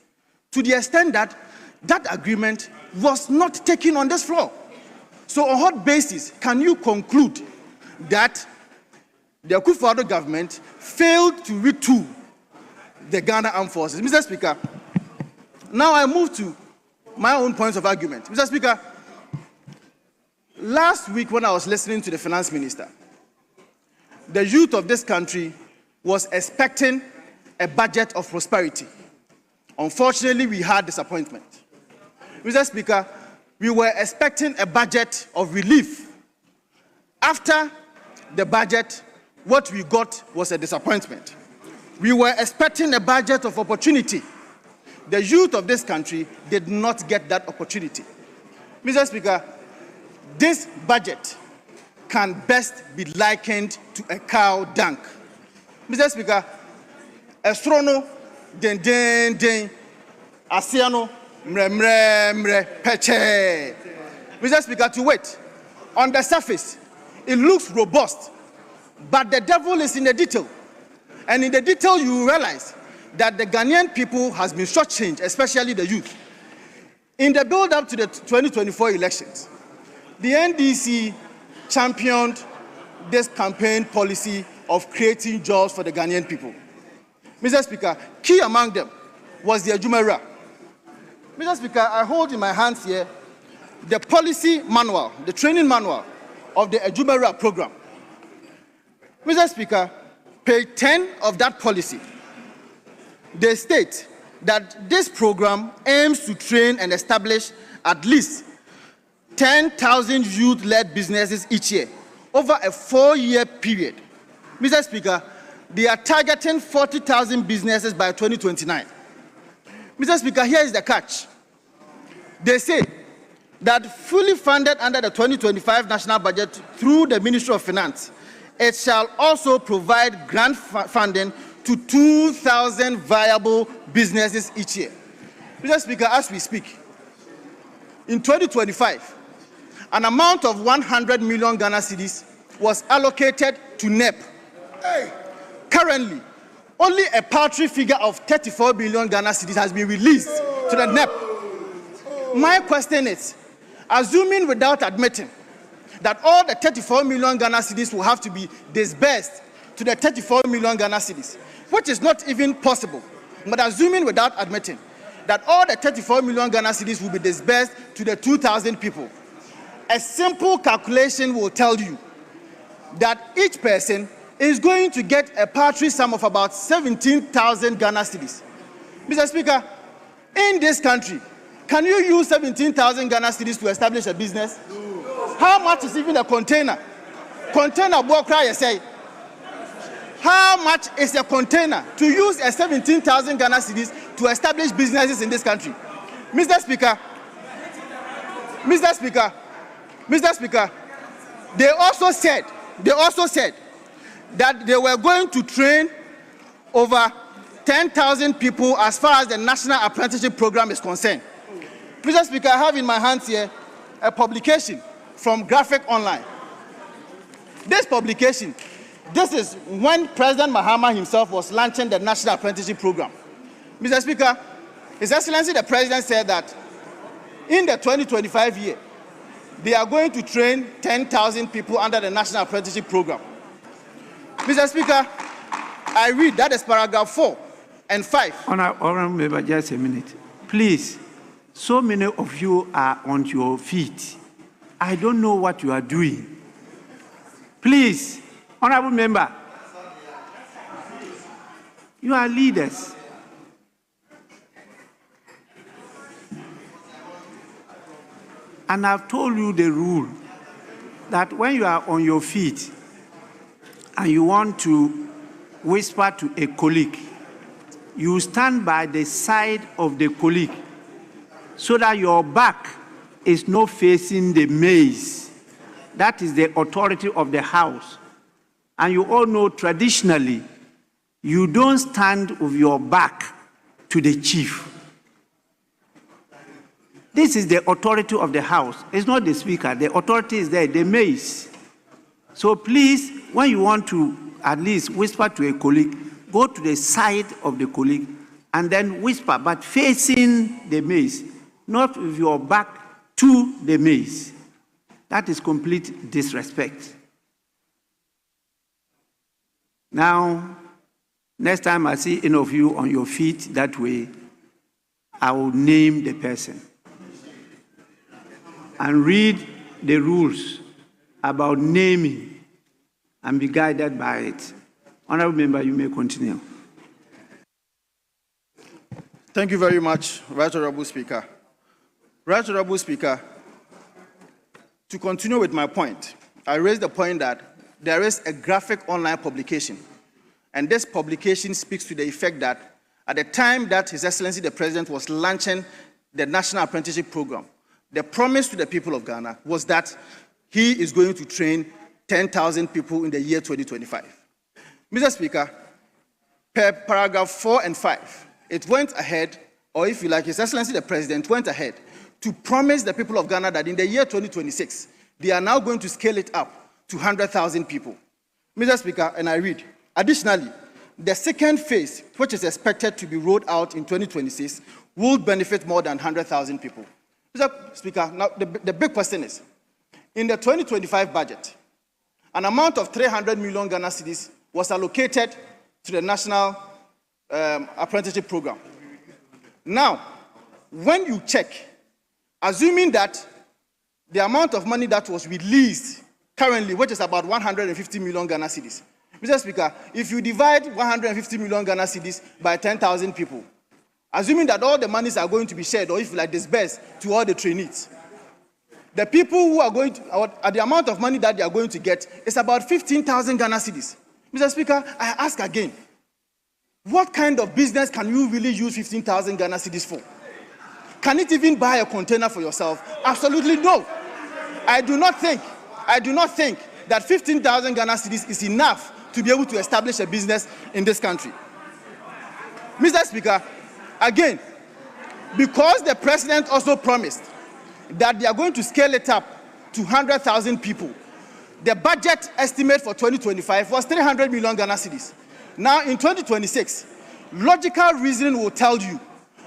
to the extent that that agreement was not taken on this floor. So on what basis can you conclude that the Akufo-Addo government failed to retool the Ghana Armed Forces? Mr. Speaker, now I move to my own points of argument. Mr. Speaker, last week when I was listening to the Finance Minister, the youth of this country was expecting a budget of prosperity. Unfortunately, we had disappointment. Mr. Speaker, we were expecting a budget of relief. After the budget, what we got was a disappointment. We were expecting a budget of opportunity. The youth of this country did not get that opportunity. Mr. Speaker, this budget can best be likened to a cow dunk. Mr. Speaker, Estrono, den den den, Asiano, mre mre mre, peche. Mr. Speaker, to wait. On the surface, it looks robust, but the devil is in the detail. And in the detail, you realize that the Ghanaian people has been shortchanged, especially the youth. In the build-up to the 2024 elections, the NDC championed this campaign policy of creating jobs for the Ghanaian people. Mr. Speaker, key among them was the Ejumera. Mr. Speaker, I hold in my hands here the policy manual, the training manual of the Ejumera program. Mr. Speaker, page 10 of that policy, they state that this program aims to train and establish at least 10,000 youth-led businesses each year over a 4-year period. Mr. Speaker, they are targeting 40,000 businesses by 2029. Mr. Speaker, here is the catch. They say that fully funded under the 2025 national budget through the Ministry of Finance, it shall also provide grant funding to 2,000 viable businesses each year. Mr. Speaker, as we speak, in 2025, an amount of 100 million Ghana cedis was allocated to NEP. Currently, only a paltry figure of 34 billion Ghana cedis has been released to the NEP. My question is, assuming without admitting that all the 34 million Ghana cedis will have to be disbursed to the 34 million Ghana cedis, which is not even possible, but assuming without admitting that all the 34 million Ghana cedis will be disbursed to the 2,000 people, a simple calculation will tell you that each person is going to get a paltry sum of about 17,000 Ghana cedis. Mr. Speaker, in this country, can you use 17,000 Ghana cedis to establish a business? How much is even a container? Container, Bokra, you say. How much is a container to use a 17,000 Ghana cedis to establish businesses in this country? Mr. Speaker, they also said that they were going to train over 10,000 people as far as the National Apprenticeship Program is concerned. Mr. Speaker, I have in my hands here a publication from Graphic Online. This publication, this is when President Mahama himself was launching the National Apprenticeship Program. Mr. Speaker, His Excellency the President said that in the 2025 year, they are going to train 10,000 people under the National Apprenticeship Program. Mr. Speaker, I read, that is paragraph 4 and 5. Honorable Member, just a minute. Please, so many of you are on your feet. I don't know what you are doing. Please, Honorable Member, you are leaders. And I've told you the rule that when you are on your feet and you want to whisper to a colleague, you stand by the side of the colleague so that your back is not facing the maize. That is the authority of the House. And you all know traditionally, you don't stand with your back to the chief. This is the authority of the House. It's not the Speaker. The authority is there, the maize. So please, when you want to at least whisper to a colleague, go to the side of the colleague and then whisper, but facing the maize, not with your back to the maize. That is complete disrespect. Now, next time I see any of you on your feet that way, I will name the person and read the rules about naming and be guided by it. Honorable Member, you may continue. Thank you very much, Right Honorable Speaker. Right Honorable Speaker, to continue with my point, I raised the point that there is a Graphic Online publication, and this publication speaks to the effect that at the time that His Excellency the President was launching the National Apprenticeship Program, the promise to the people of Ghana was that he is going to train 10,000 people in the year 2025. Mr. Speaker, per paragraph 4 and 5, it went ahead, or if you like, His Excellency the President went ahead to promise the people of Ghana that in the year 2026, they are now going to scale it up to 100,000 people. Mr. Speaker, and I read, additionally, the second phase, which is expected to be rolled out in 2026, will benefit more than 100,000 people. Mr. Speaker, now the big question is, in the 2025 budget, an amount of 300 million Ghana cedis was allocated to the National Apprenticeship Program. Now, when you check, assuming that the amount of money that was released currently, which is about 150 million Ghana cedis, Mr. Speaker, if you divide 150 million Ghana cedis by 10,000 people, assuming that all the monies are going to be shared, or if like disbursed to all the trainees, the people who are going to, the amount of money that they are going to get is about 15,000 Ghana cedis. Mr. Speaker, I ask again, what kind of business can you really use 15,000 Ghana cedis for? Can it even buy a container for yourself? Absolutely no. I do not think that 15,000 Ghana cedis is enough to be able to establish a business in this country. Mr. Speaker, again, because the President also promised that they are going to scale it up to 100,000 people, the budget estimate for 2025 was 300 million Ghana cedis. Now in 2026, logical reasoning will tell you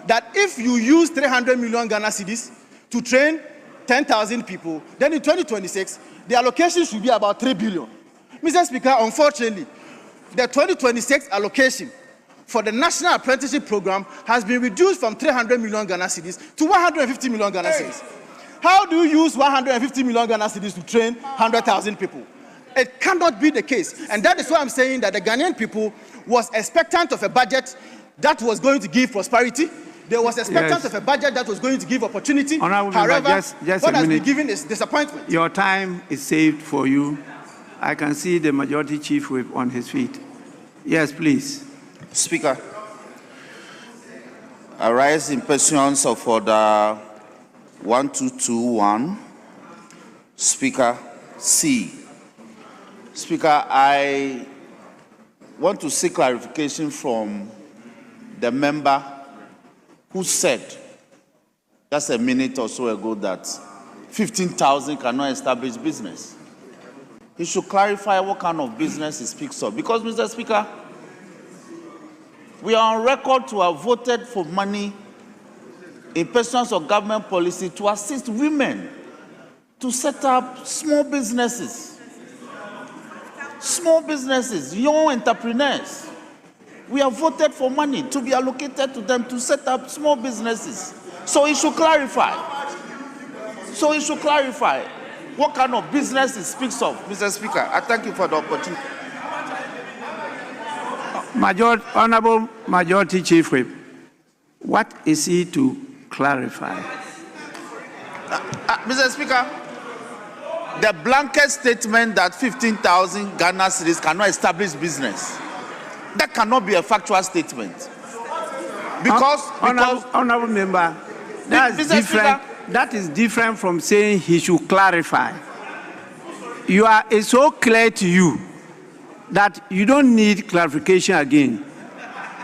that if you use 300 million Ghana cedis, to train 10,000 people. Then in 2026, the allocation should be about 3 billion. Mr. Speaker, unfortunately, the 2026 allocation for the National Apprenticeship Program has been reduced from 300 million Ghana cedis to 150 million Ghana cedis. How do you use 150 million Ghana cedis to train 100,000 people? It cannot be the case. And that is why I'm saying that the Ghanaian people was expectant of a budget that was going to give prosperity. There was expectant of a budget that was going to give opportunity. Honorable However, just what has been given is disappointment. Your time is saved for you. I can see the Majority Chief Whip on his feet. Yes, please. Speaker, I rise in pursuance of Order 1221, Speaker C. Speaker, I want to seek clarification from the member who said just a minute or so ago that 15,000 cannot establish business. He should clarify what kind of business he speaks of. Because, Mr. Speaker, we are on record to have voted for money in pursuance of government policy to assist women to set up small businesses. Small businesses, young entrepreneurs. We have voted for money to be allocated to them to set up small businesses. So he should clarify. What kind of business he speaks of, Mr. Speaker. I thank you for the opportunity. Honorable Majority Chief Whip, what is he to clarify? Mr. Speaker, the blanket statement that 15,000 Ghana cedis cannot establish business, that cannot be a factual statement. Honorable member, that is different from saying he should clarify. It's so clear to you that you don't need clarification again.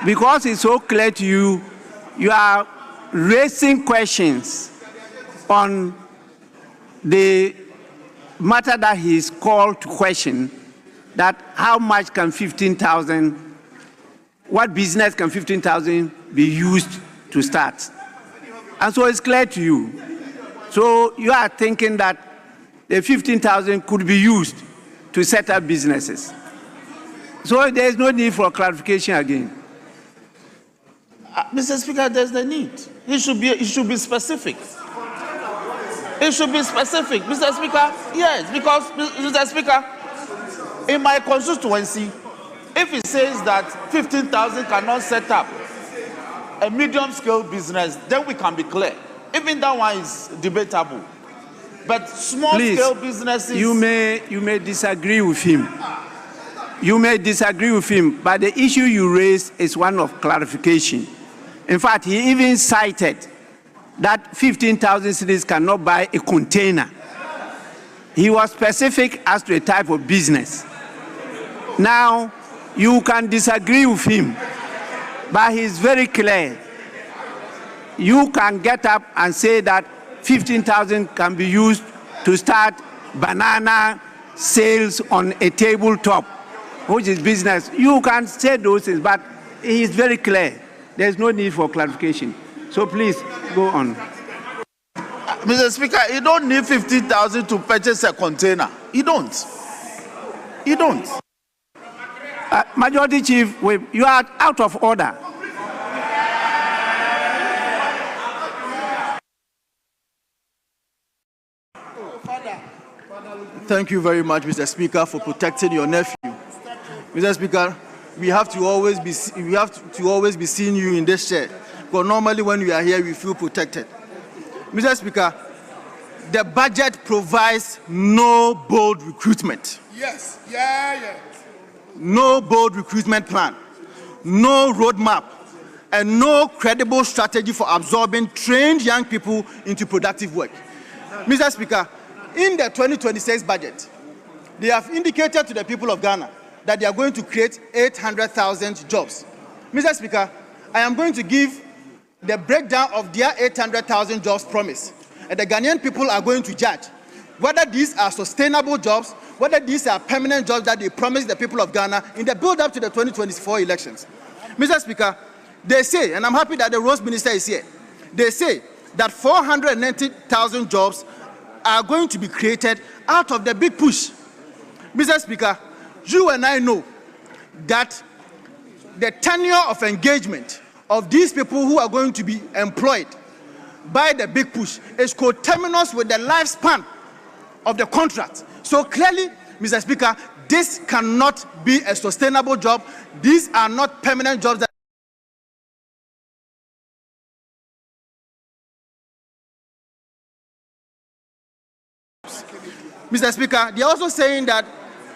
Because it's so clear to you, you are raising questions on the matter that he is called to question, that how much can 15,000, what business can 15,000 be used to start? And so it's clear to you. So you are thinking that the 15,000 could be used to set up businesses. So there is no need for clarification again. Mr. Speaker, there's the need. It should be specific. It should be specific, Mr. Speaker. Yes, because, Mr. Speaker, in my constituency, if it says that 15,000 cannot set up a medium-scale business, then we can be clear. Even that one is debatable. But small-scale businesses... You may disagree with him. You may disagree with him, but the issue you raised is one of clarification. In fact, he even cited that 15,000 cedis cannot buy a container. He was specific as to a type of business. Now, you can disagree with him, but he's very clear. You can get up and say that 15,000 can be used to start banana sales on a tabletop, which is business. You can say those things, but he is very clear. There's no need for clarification. So please, go on. Mr. Speaker, you don't need 15,000 to purchase a container. You don't. You don't. Majority Chief, you are out of order. Thank you very much, Mr. Speaker, for protecting your nephew. Mr. Speaker, we have to always be seeing you in this chair. Because normally when we are here, we feel protected. Mr. Speaker, the budget provides no bold recruitment. Yes, No bold recruitment plan, no roadmap, and no credible strategy for absorbing trained young people into productive work. Mr. Speaker, in the 2026 budget, they have indicated to the people of Ghana that they are going to create 800,000 jobs. Mr. Speaker, I am going to give the breakdown of their 800,000 jobs promise, and the Ghanaian people are going to judge whether these are sustainable jobs, whether these are permanent jobs that they promised the people of Ghana in the build-up to the 2024 elections. Mr. Speaker, they say, and I'm happy that the Roads Minister is here, they say that 490,000 jobs are going to be created out of the big push. Mr. Speaker, you and I know that the tenure of engagement of these people who are going to be employed by the big push is coterminous with the lifespan of the contract. So clearly, Mr. Speaker, this cannot be a sustainable job. These are not permanent jobs. Mr. Speaker, they are also saying that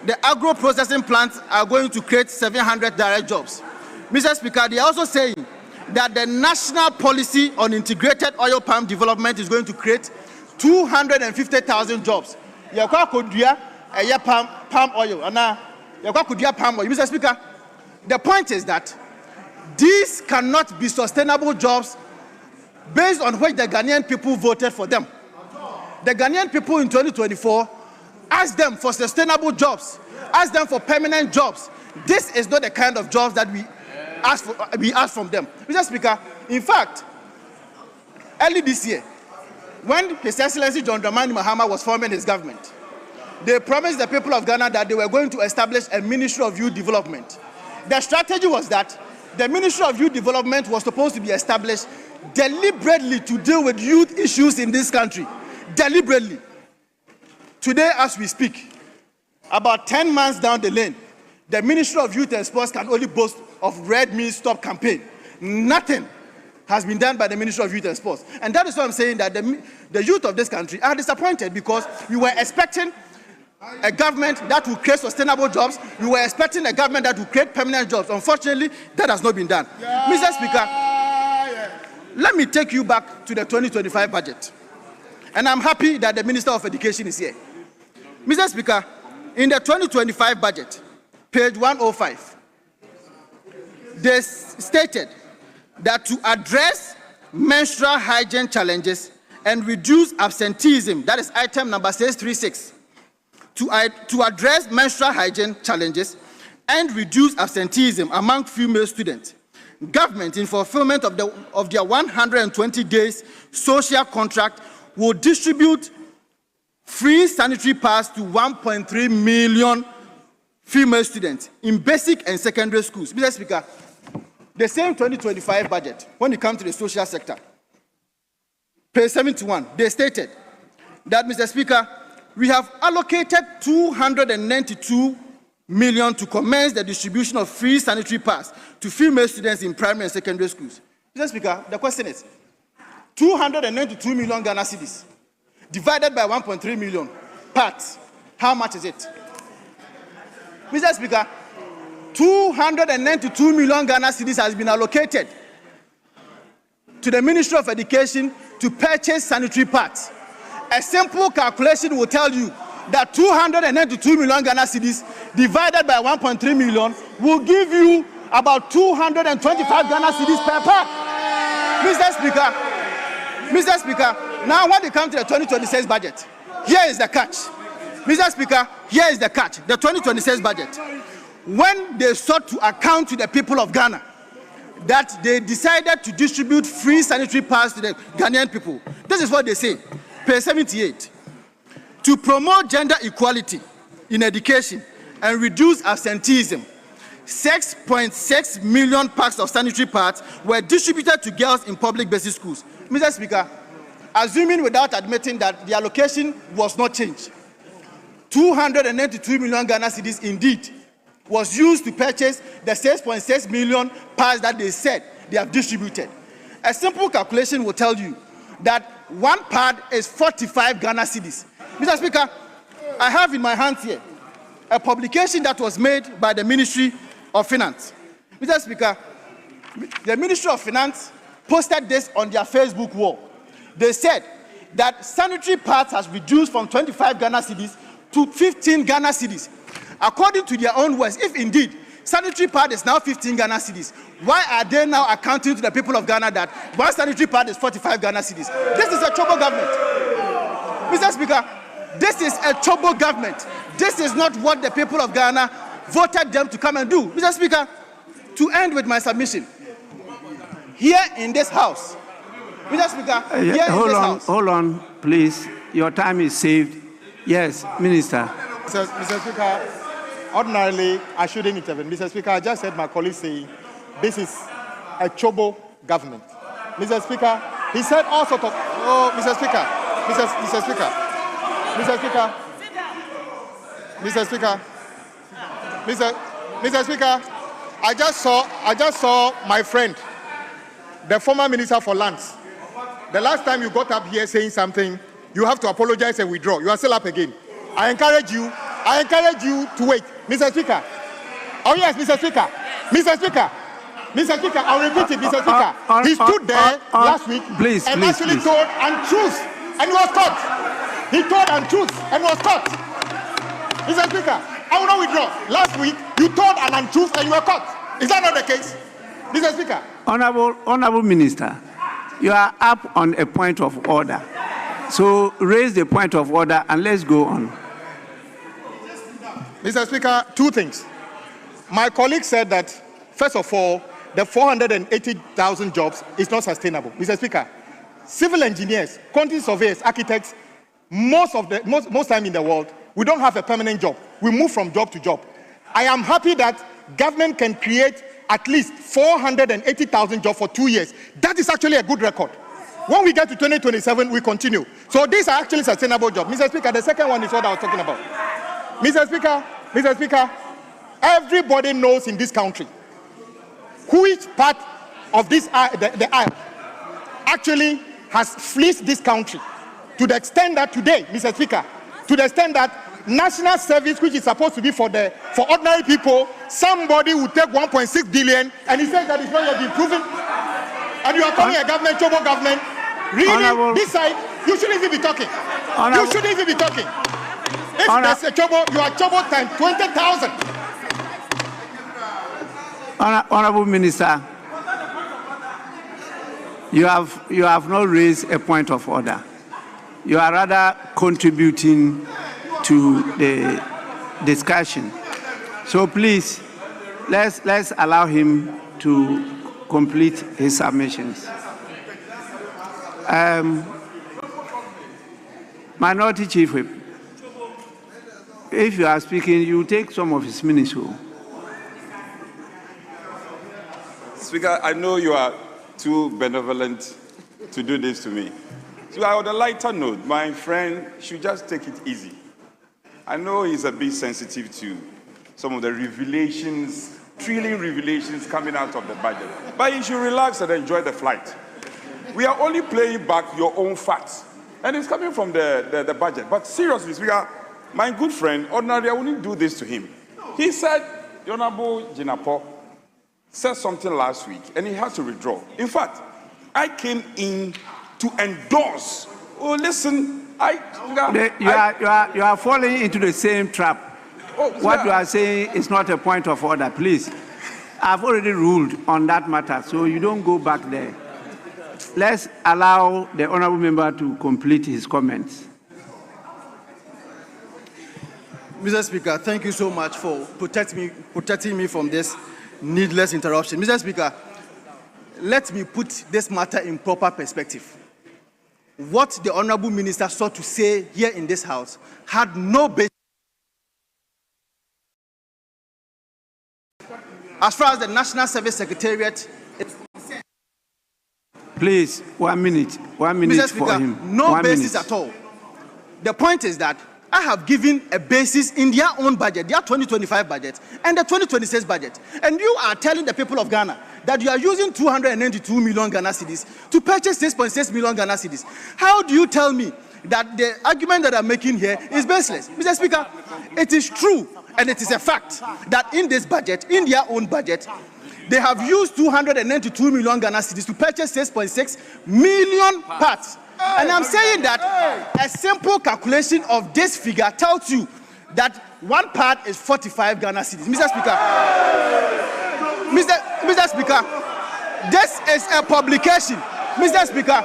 the agro-processing plants are going to create 700 direct jobs. Mr. Speaker, they are also saying that the national policy on integrated oil palm development is going to create 250,000 jobs. Palm oil. Mr. Speaker, the point is that these cannot be sustainable jobs based on which the Ghanaian people voted for them. The Ghanaian people in 2024 asked them for sustainable jobs, asked them for permanent jobs. This is not the kind of jobs that we ask from them. Mr. Speaker, in fact, early this year, when His Excellency John Dramani Mahama was forming his government, they promised the people of Ghana that they were going to establish a Ministry of Youth Development. The strategy was that the Ministry of Youth Development was supposed to be established deliberately to deal with youth issues in this country. Deliberately. Today, as we speak, about 10 months down the lane, the Ministry of Youth and Sports can only boast of Red Means Stop campaign. Nothing has been done by the Ministry of Youth and Sports. And that is why I'm saying that the youth of this country are disappointed, because we were expecting a government that will create sustainable jobs. We were expecting a government that will create permanent jobs. Unfortunately, that has not been done. Mr. Speaker, let me take you back to the 2025 budget. And I'm happy that the Minister of Education is here. Mr. Speaker, in the 2025 budget, page 105, they stated that to address menstrual hygiene challenges and reduce absenteeism, that is item number 636, to address menstrual hygiene challenges and reduce absenteeism among female students, government, in fulfillment of their 120 days social contract, will distribute free sanitary pads to 1.3 million female students in basic and secondary schools. Mr. Speaker, the same 2025 budget, when it comes to the social sector, page 71, they stated that, Mr. Speaker, we have allocated 292 million to commence the distribution of free sanitary pads to female students in primary and secondary schools. Mr. Speaker, the question is, 292 million Ghana cedis divided by 1.3 million pads, how much is it? Mr. Speaker, 292 million Ghana cedis has been allocated to the Ministry of Education to purchase sanitary pads. A simple calculation will tell you that 292 million Ghana cedis divided by 1.3 million will give you about 225 Ghana cedis per pack. Mr. Speaker, now when it comes to the 2026 budget, here is the catch. Mr. Speaker, here is the catch. The 2026 budget, when they sought to account to the people of Ghana that they decided to distribute free sanitary pads to the Ghanaian people, this is what they say. Page 78. To promote gender equality in education and reduce absenteeism, 6.6 million packs of sanitary pads were distributed to girls in public basic schools. Mr. Speaker, assuming without admitting that the allocation was not changed, 292 million Ghana cedis indeed was used to purchase the 6.6 million pads that they said they have distributed. A simple calculation will tell you that one pad is 45 Ghana cedis. Mr. Speaker, I have in my hands here a publication that was made by the Ministry of Finance. Mr. Speaker, the Ministry of Finance posted this on their Facebook wall. They said that sanitary pads has reduced from 25 Ghana cedis to 15 Ghana cedis. According to their own words, if indeed sanitary pad is now 15 Ghana cedis, why are they now accounting to the people of Ghana that one sanitary pad is 45 Ghana cedis? This is a Chobo government. Mr. Speaker, this is a Chobo government. This is not what the people of Ghana voted them to come and do. Mr. Speaker, to end with my submission, here in this house, Mr. Speaker, here in this house. Hold on, please. Your time is saved. Yes, Minister. Mr. Speaker, ordinarily, I shouldn't intervene. Mr. Speaker, I just heard my colleague say this is a Chobo government. Mr. Speaker, he said all sorts of... Oh, Mr. Speaker, Mr. Speaker, Mr. Speaker, Mr. Speaker, Mr. Speaker, I just saw my friend, the former Minister for Lands. The last time you got up here saying something, you have to apologize and withdraw. You are still up again. I encourage you to wait. Mr. Speaker. Oh yes, Mr. Speaker. Mr. Speaker. Mr. Speaker, I'll repeat it, Mr. Speaker. He stood there last week and actually told untruth and was caught. He told untruth and was caught. Mr. Speaker, I will not withdraw. Last week, you told an untruth and you were caught. Is that not the case? Mr. Speaker. Honorable Minister, you are up on a point of order. So raise the point of order and let's go on. Mr. Speaker, two things. My colleague said that, first of all, the 480,000 jobs is not sustainable. Mr. Speaker, civil engineers, quantity surveyors, architects, most time in the world, we don't have a permanent job. We move from job to job. I am happy that government can create at least 480,000 jobs for 2 years. That is actually a good record. When we get to 2027, we continue. So these are actually sustainable jobs. Mr. Speaker, the second one is what I was talking about. Mr. Speaker, everybody knows in this country which part of this the aisle actually has fleeced this country to the extent that today, Mr. Speaker, to the extent that national service, which is supposed to be for ordinary people, somebody will take 1.6 billion and he says that it's not yet been proven. And you are calling a government, Chobo government. Really, this side, you shouldn't even be talking. You shouldn't even be talking. If there's a Chobo, you are Chobo times 20,000. Honorable Minister, you have not raised a point of order. You are rather contributing to the discussion. So please, let's allow him to complete his submissions. Minority Chief Whip, if you are speaking, you take some of his minutes. Speaker, I know you are too benevolent to do this to me. So on a lighter note, my friend should just take it easy. I know he's a bit sensitive to some of the revelations, thrilling revelations coming out of the budget. But you should relax and enjoy the flight. We are only playing back your own facts. And it's coming from the budget. But seriously, Speaker, my good friend, ordinarily, I wouldn't do this to him. He said, the Honorable Jinapo said something last week, and he had to withdraw. In fact, I came in to endorse. Oh, listen, you are falling into the same trap. What you are saying is not a point of order, please. I've already ruled on that matter, so you don't go back there. Let's allow the honorable member to complete his comments. Mr. Speaker, thank you so much for protecting me from this needless interruption. Mr. Speaker, let me put this matter in proper perspective. What the honorable minister sought to say here in this house had no basis. As far as the National Service Secretariat, please, 1 minute. Mr. Speaker, for him. No basis at all. The point is that I have given a basis in their own budget, their 2025 budget, and the 2026 budget. And you are telling the people of Ghana that you are using 292 million Ghana cedis to purchase 6.6 million Ghana cedis. How do you tell me that the argument that I'm making here is baseless? Mr. Speaker, it is true and it is a fact that in this budget, in their own budget, they have used 292 million Ghana cedis to purchase 6.6 million parts. And I'm saying that a simple calculation of this figure tells you that one part is 45 Ghana cedis. Mr. Speaker, Mr. Speaker, this is a publication. Mr. Speaker,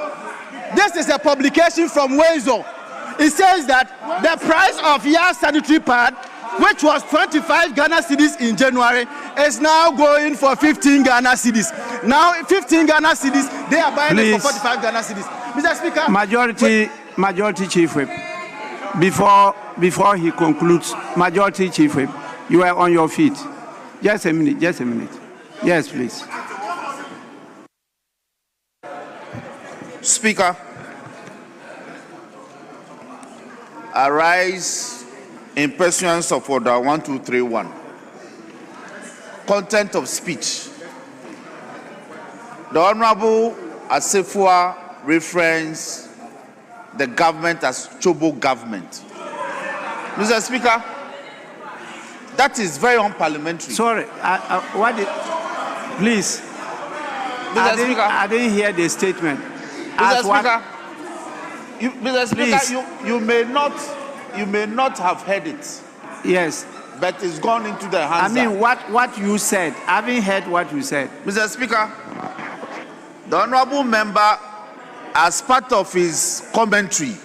this is a publication from Wezo. It says that the price of your sanitary pad, which was 25 Ghana cedis in January, is now going for 15 Ghana cedis. Now 15 Ghana cedis, they are buying it for 45 Ghana cedis. Mr. Speaker. Majority Chief Whip. Before he concludes, Majority Chief Whip, you are on your feet. Just a minute. Yes, please. Speaker, I rise in pursuance of Order 1231. Content of speech. The Honorable Asefua referenced the government as Chobo government. Mr. Speaker, that is very unparliamentary. Sorry, please. Mr. Speaker, I didn't hear the statement. Mr. Speaker, you may not have heard it. Yes. But it's gone into the hands. I mean, what you said. I haven't heard what you said. Mr. Speaker, the honorable member, as part of his commentary,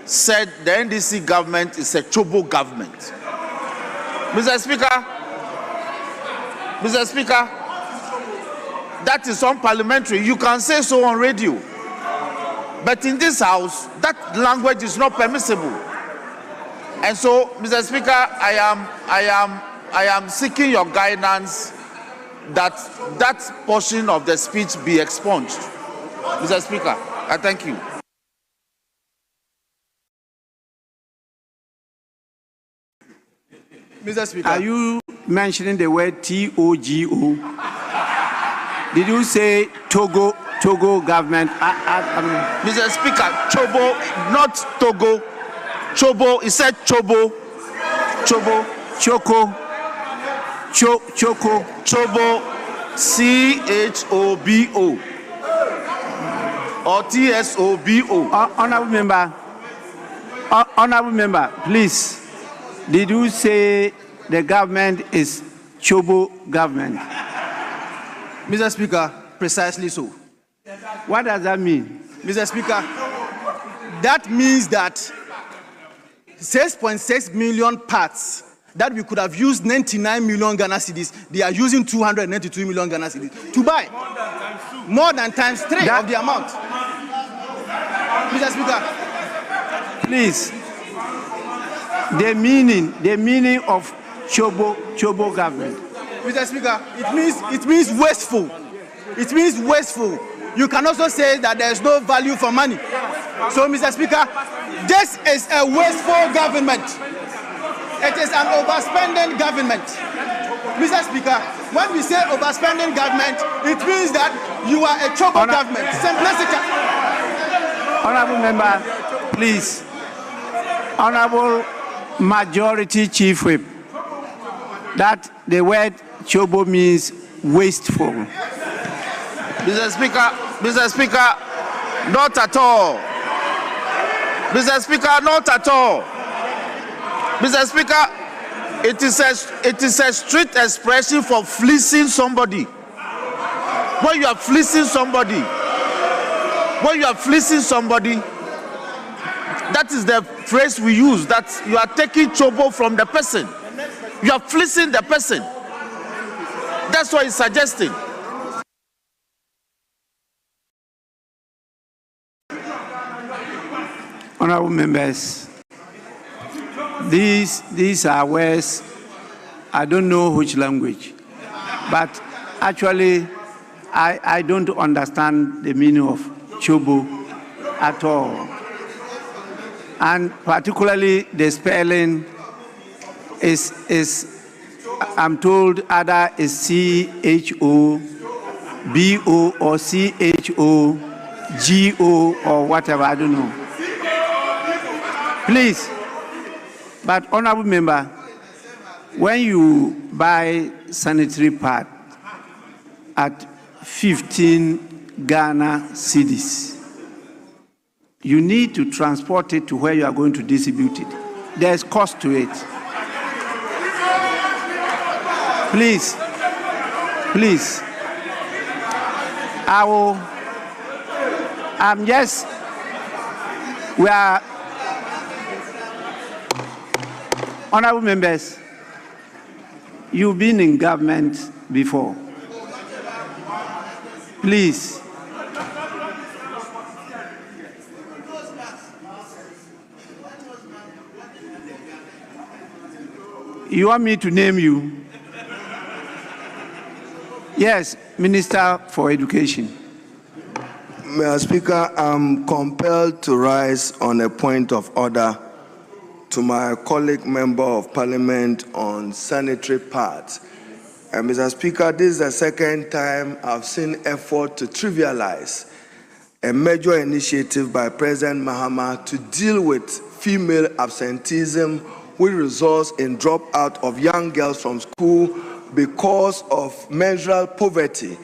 said the NDC government is a Chobo government. Mr. Speaker, that is unparliamentary. You can say so on radio. But in this house, that language is not permissible. And so, Mr. Speaker, I am seeking your guidance that portion of the speech be expunged. Mr. Speaker, I thank you. Mr. Speaker. Are you mentioning the word TOGO? Did you say Togo government? Mr. Speaker, Chobo, not Togo. Chobo, he said Chobo. Chobo. Choco. Chobo. CHOBO. Or TSOBO. Honorable member, please. Did you say the government is Chobo government? Mr. Speaker, precisely so. What does that mean? Mr. Speaker, that means that 6.6 million parts that we could have used 99 million Ghana cedis, they are using 292 million Ghana cedis to buy. More than times 3 of the amount. Mr. Speaker. Please. The meaning of Chobo government. Mr. Speaker, it means wasteful. It means wasteful. You can also say that there is no value for money. So, Mr. Speaker, this is a wasteful government. It is an overspending government. Mr. Speaker, when we say overspending government, it means that you are a Chobo government. Simplicity. Honorable member, please. Honorable Majority Chief Whip, that the word Chobo means wasteful. Mr. Speaker, not at all. Mr. Speaker, not at all. Mr. Speaker, it is a strict expression for fleecing somebody. When you are fleecing somebody, that is the phrase we use, that you are taking Chobo from the person. You are fleecing the person. That's what he's suggesting. Honorable members, these are words, I don't know which language, but actually I don't understand the meaning of Chobo at all. And particularly the spelling is I'm told either is CHOBO or CHOGO or whatever, I don't know. Please, but honorable member, when you buy sanitary pad at 15 Ghana cedis, you need to transport it to where you are going to distribute it. There's cost to it. Please. We are, honorable members, you've been in government before. Please. You want me to name you? Yes, Minister for Education. Mr. Speaker, I'm compelled to rise on a point of order to my colleague member of parliament on sanitary pads. Mr. Speaker, this is the second time I've seen effort to trivialize a major initiative by President Mahama to deal with female absenteeism, which results in dropout of young girls from school because of menstrual poverty.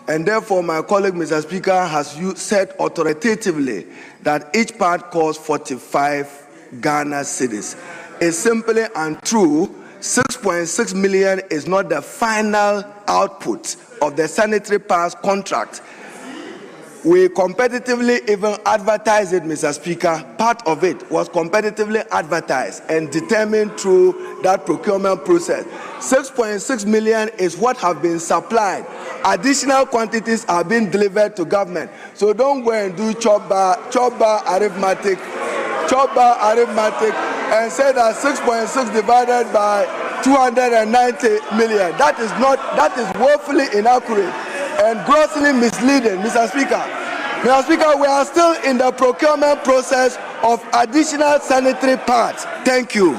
And therefore, my colleague, Mr. Speaker, has said authoritatively that each part costs 45 Ghana cedis. It's simply untrue. 6.6 million is not the final output of the sanitary pads contract. We competitively even advertised it, Mr. Speaker. Part of it was competitively advertised and determined through that procurement process. 6.6 million is what have been supplied. Additional quantities are being delivered to government. So don't go and do chop bar arithmetic, and say that 6.6 divided by 290 million. That is woefully inaccurate and grossly misleading, Mr. Speaker. Mr. Speaker, we are still in the procurement process of additional sanitary pads. Thank you.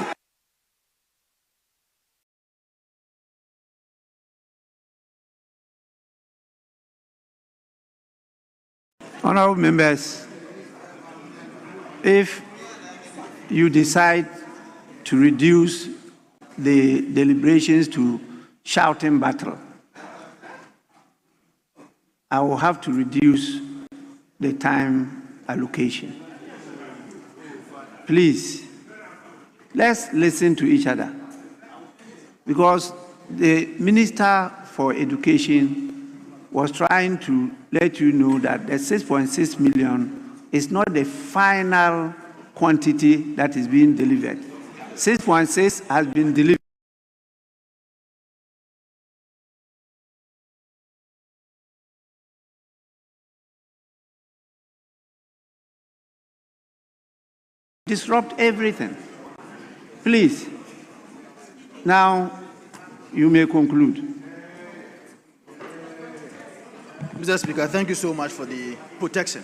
Honorable members, if you decide to reduce the deliberations to shouting battle, I will have to reduce the time allocation. Please, let's listen to each other, because the Minister for Education was trying to let you know that the 6.6 million is not the final quantity that is being delivered. 6.6 has been delivered. Disrupt everything. Please. Now, you may conclude. Mr. Speaker, thank you so much for the protection.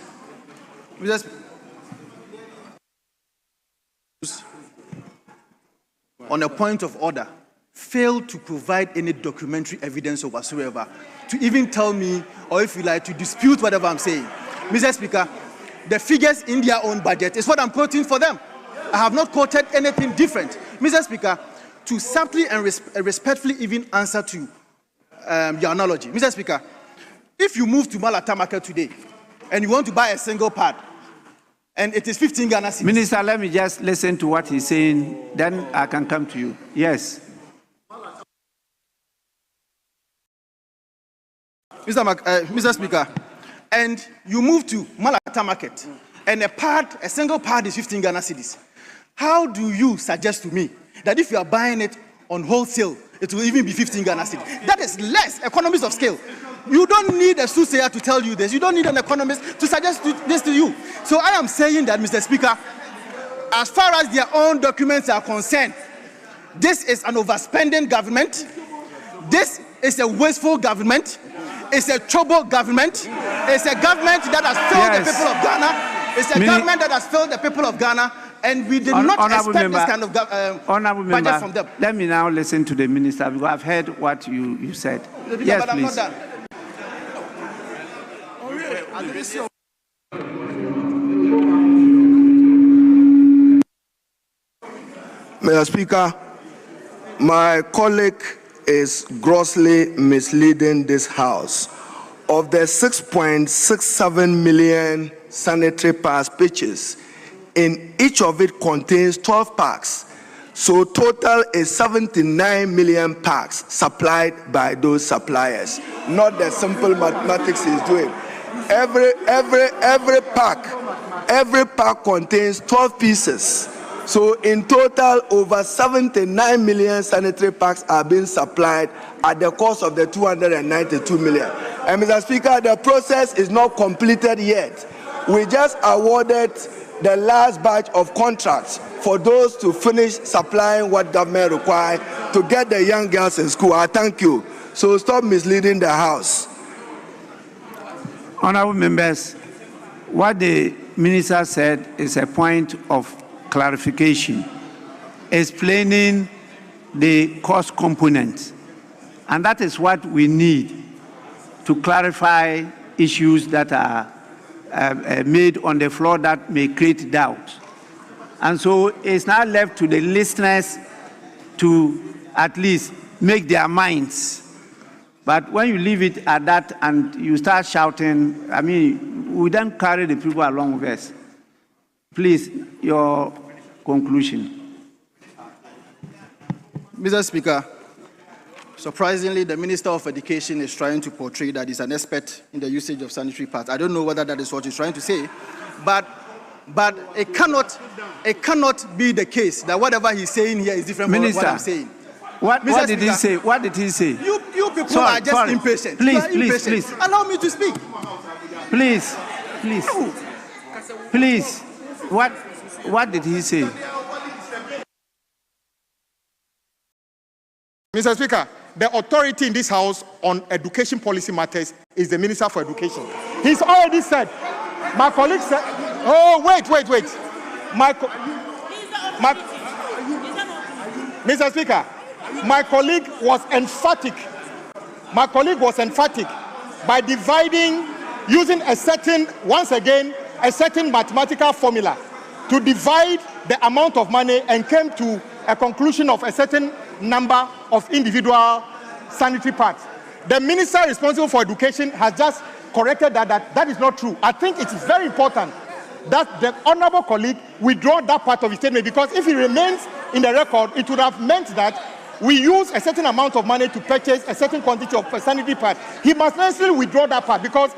Mr. On a point of order, failed to provide any documentary evidence or whatsoever to even tell me, or if you like, to dispute whatever I'm saying. Mr. Speaker, the figures in their own budget is what I'm quoting for them. I have not quoted anything different. Mr. Speaker, to simply and respectfully even answer to your analogy. Mr. Speaker, if you move to Malata Market today and you want to buy a single pad and it is 15 Ghana cedis. Minister, let me just listen to what he's saying, then I can come to you. Yes. Mr. Speaker, and you move to Malata Market and a single pad is 15 Ghana cedis. How do you suggest to me that if you are buying it on wholesale, it will even be 15 Ghana cedis? That is less economies of scale. You don't need a soothsayer to tell you this. You don't need an economist to suggest this to you. So I am saying that, Mr. Speaker, as far as their own documents are concerned, this is an overspending government. This is a wasteful government. It's a trouble government. It's a government that has failed the people of Ghana. It's a government that has failed the people of Ghana. And we did not expect this kind of budget from them. Let me now listen to the minister, because I've heard what you said. Yes, but I'm please. not done. Mr. Speaker, my colleague is grossly misleading this House. Of the 6.67 million sanitary pads pitches, in each of it contains 12 packs. So total is 79 million packs supplied by those suppliers. Not the simple mathematics he's doing. Every pack contains 12 pieces. So in total, over 79 million sanitary packs are being supplied at the cost of the 292 million. And Mr. Speaker, the process is not completed yet. We just awarded the last batch of contracts for those to finish supplying what government requires to get the young girls in school. I thank you. So stop misleading the House. Honorable members, what the minister said is a point of clarification, explaining the cost component. And that is what we need to clarify issues that are made on the floor that may create doubt. And so it's now left to the listeners to at least make their minds. But when you leave it at that and you start shouting, I mean, we don't carry the people along with us. Please, your conclusion. Mr. Speaker, surprisingly, the Minister of Education is trying to portray that he's an expert in the usage of sanitary pads. I don't know whether that is what he's trying to say, but it cannot be the case that whatever he's saying here is different from what I'm saying. What did he say? What did he say? You people are just impatient. Please. Allow me to speak. Please. What did he say? Mr. Speaker, the authority in this House on education policy matters is the Minister for Education. He's already said, my colleague said, oh, wait. Mr. Speaker, my colleague was emphatic by dividing, using a certain mathematical formula to divide the amount of money and came to a conclusion of a certain number of individual sanitary pads. The minister responsible for education has just corrected that is not true. I think it is very important that the honorable colleague withdraw that part of his statement, because if it remains in the record, it would have meant that we use a certain amount of money to purchase a certain quantity of sanitary pads. He must necessarily withdraw that part, because,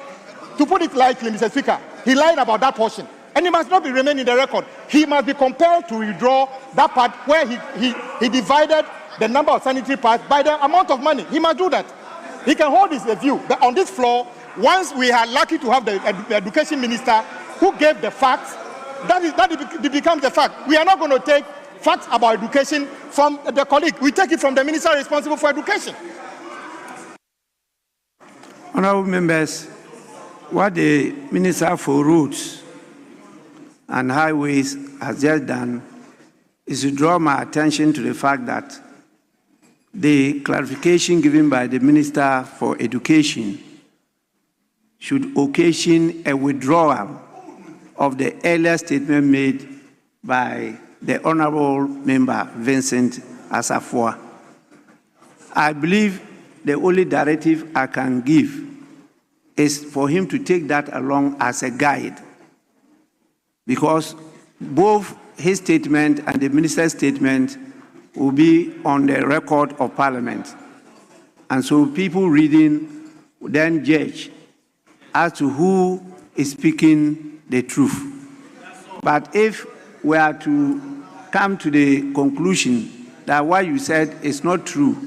to put it lightly, Mr. Speaker, he lied about that portion, and it must not be remain in the record. He must be compelled to withdraw that part where he divided the number of sanitary pads by the amount of money. He must do that. He can hold his view. But on this floor, once we are lucky to have the education minister who gave the facts, that becomes the fact. We are not going to take facts about education from the colleague. We take it from the minister responsible for education. Honorable members, what the Minister for Roads and Highways has just done is to draw my attention to the fact that the clarification given by the Minister for Education should occasion a withdrawal of the earlier statement made by the Honorable Member Vincent Asafua. I believe the only directive I can give is for him to take that along as a guide, because both his statement and the minister's statement will be on the record of Parliament. And so people reading will then judge as to who is speaking the truth. But if we are to come to the conclusion that what you said is not true,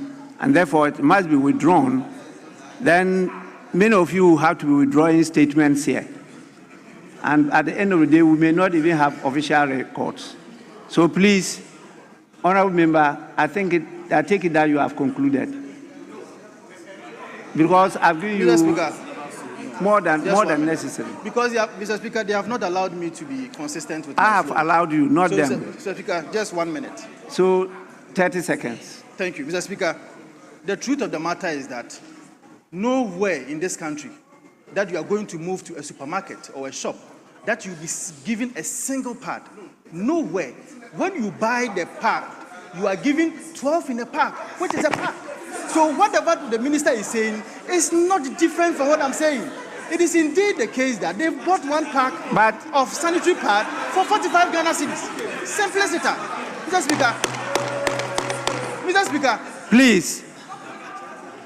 and therefore it must be withdrawn, then many of you have to be withdrawing statements here. And at the end of the day, we may not even have official records. So please, honorable member, I take it that you have concluded. Because I've given you more than necessary. Because, Mr. Speaker, they have not allowed me to be consistent with I have allowed you, not them. Mr. Speaker, just 1 minute. So, 30 seconds. Thank you. Mr. Speaker, the truth of the matter is that nowhere in this country that you are going to move to a supermarket or a shop that you'll be given a single pad. Nowhere. When you buy the pack, you are given 12 in a pack, which is a pack. So whatever the minister is saying is not different from what I'm saying. It is indeed the case that they've bought one pack of sanitary pad for 45 Ghana cedis. Simple as it is. Mr. Speaker. Please,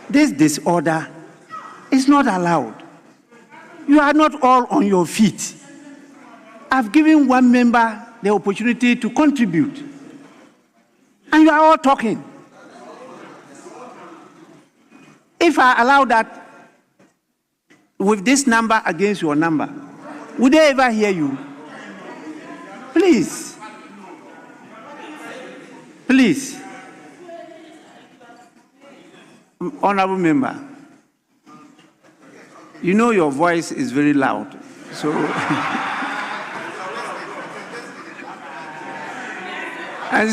this disorder is not allowed. You are not all on your feet. I've given one member the opportunity to contribute. And you are all talking. If I allow that with this number against your number, would they ever hear you? Please. Please. Honorable member, you know your voice is very loud, so and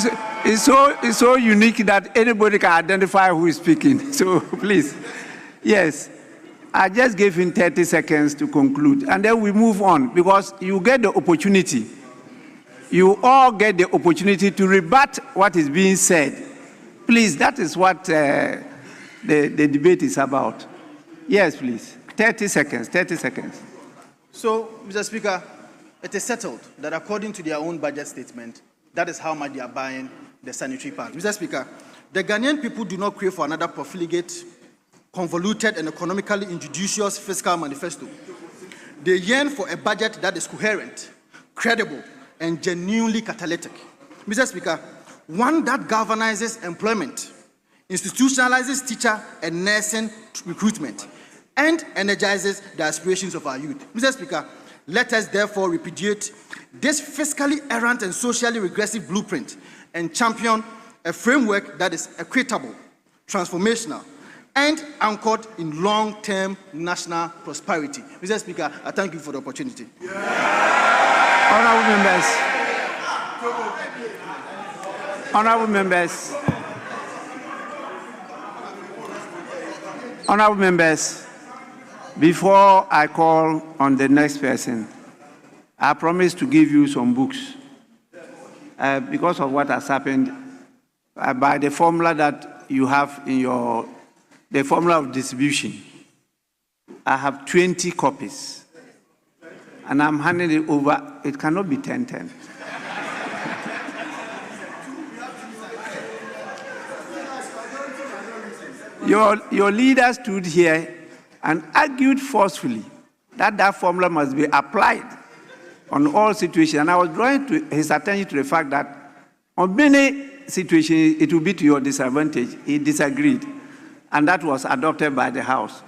it's so unique that anybody can identify who is speaking. So please, yes, I just gave him 30 seconds to conclude, and then we move on, because you get the opportunity. You all get the opportunity to rebut what is being said. Please, that is what the debate is about. Yes, please. 30 seconds, 30 seconds. So, Mr. Speaker, it is settled that according to their own budget statement, that is how much they are buying the sanitary pads. Mr. Speaker, the Ghanaian people do not crave for another profligate, convoluted, and economically injudicious fiscal manifesto. They yearn for a budget that is coherent, credible, and genuinely catalytic. Mr. Speaker, one that galvanizes employment, institutionalizes teacher and nursing recruitment, and energizes the aspirations of our youth. Mr. Speaker, let us therefore repudiate this fiscally errant and socially regressive blueprint and champion a framework that is equitable, transformational, and anchored in long-term national prosperity. Mr. Speaker, I thank you for the opportunity. Honorable members, honorable members, honorable members, before I call on the next person, I promise to give you some books. Because of what has happened, by the formula that you have in the formula of distribution, I have 20 copies. And I'm handing it over. It cannot be 10-10. Your leader stood here and argued forcefully that that formula must be applied on all situations. And I was drawing his attention to the fact that on many situations, it will be to your disadvantage. He disagreed. And that was adopted by the House.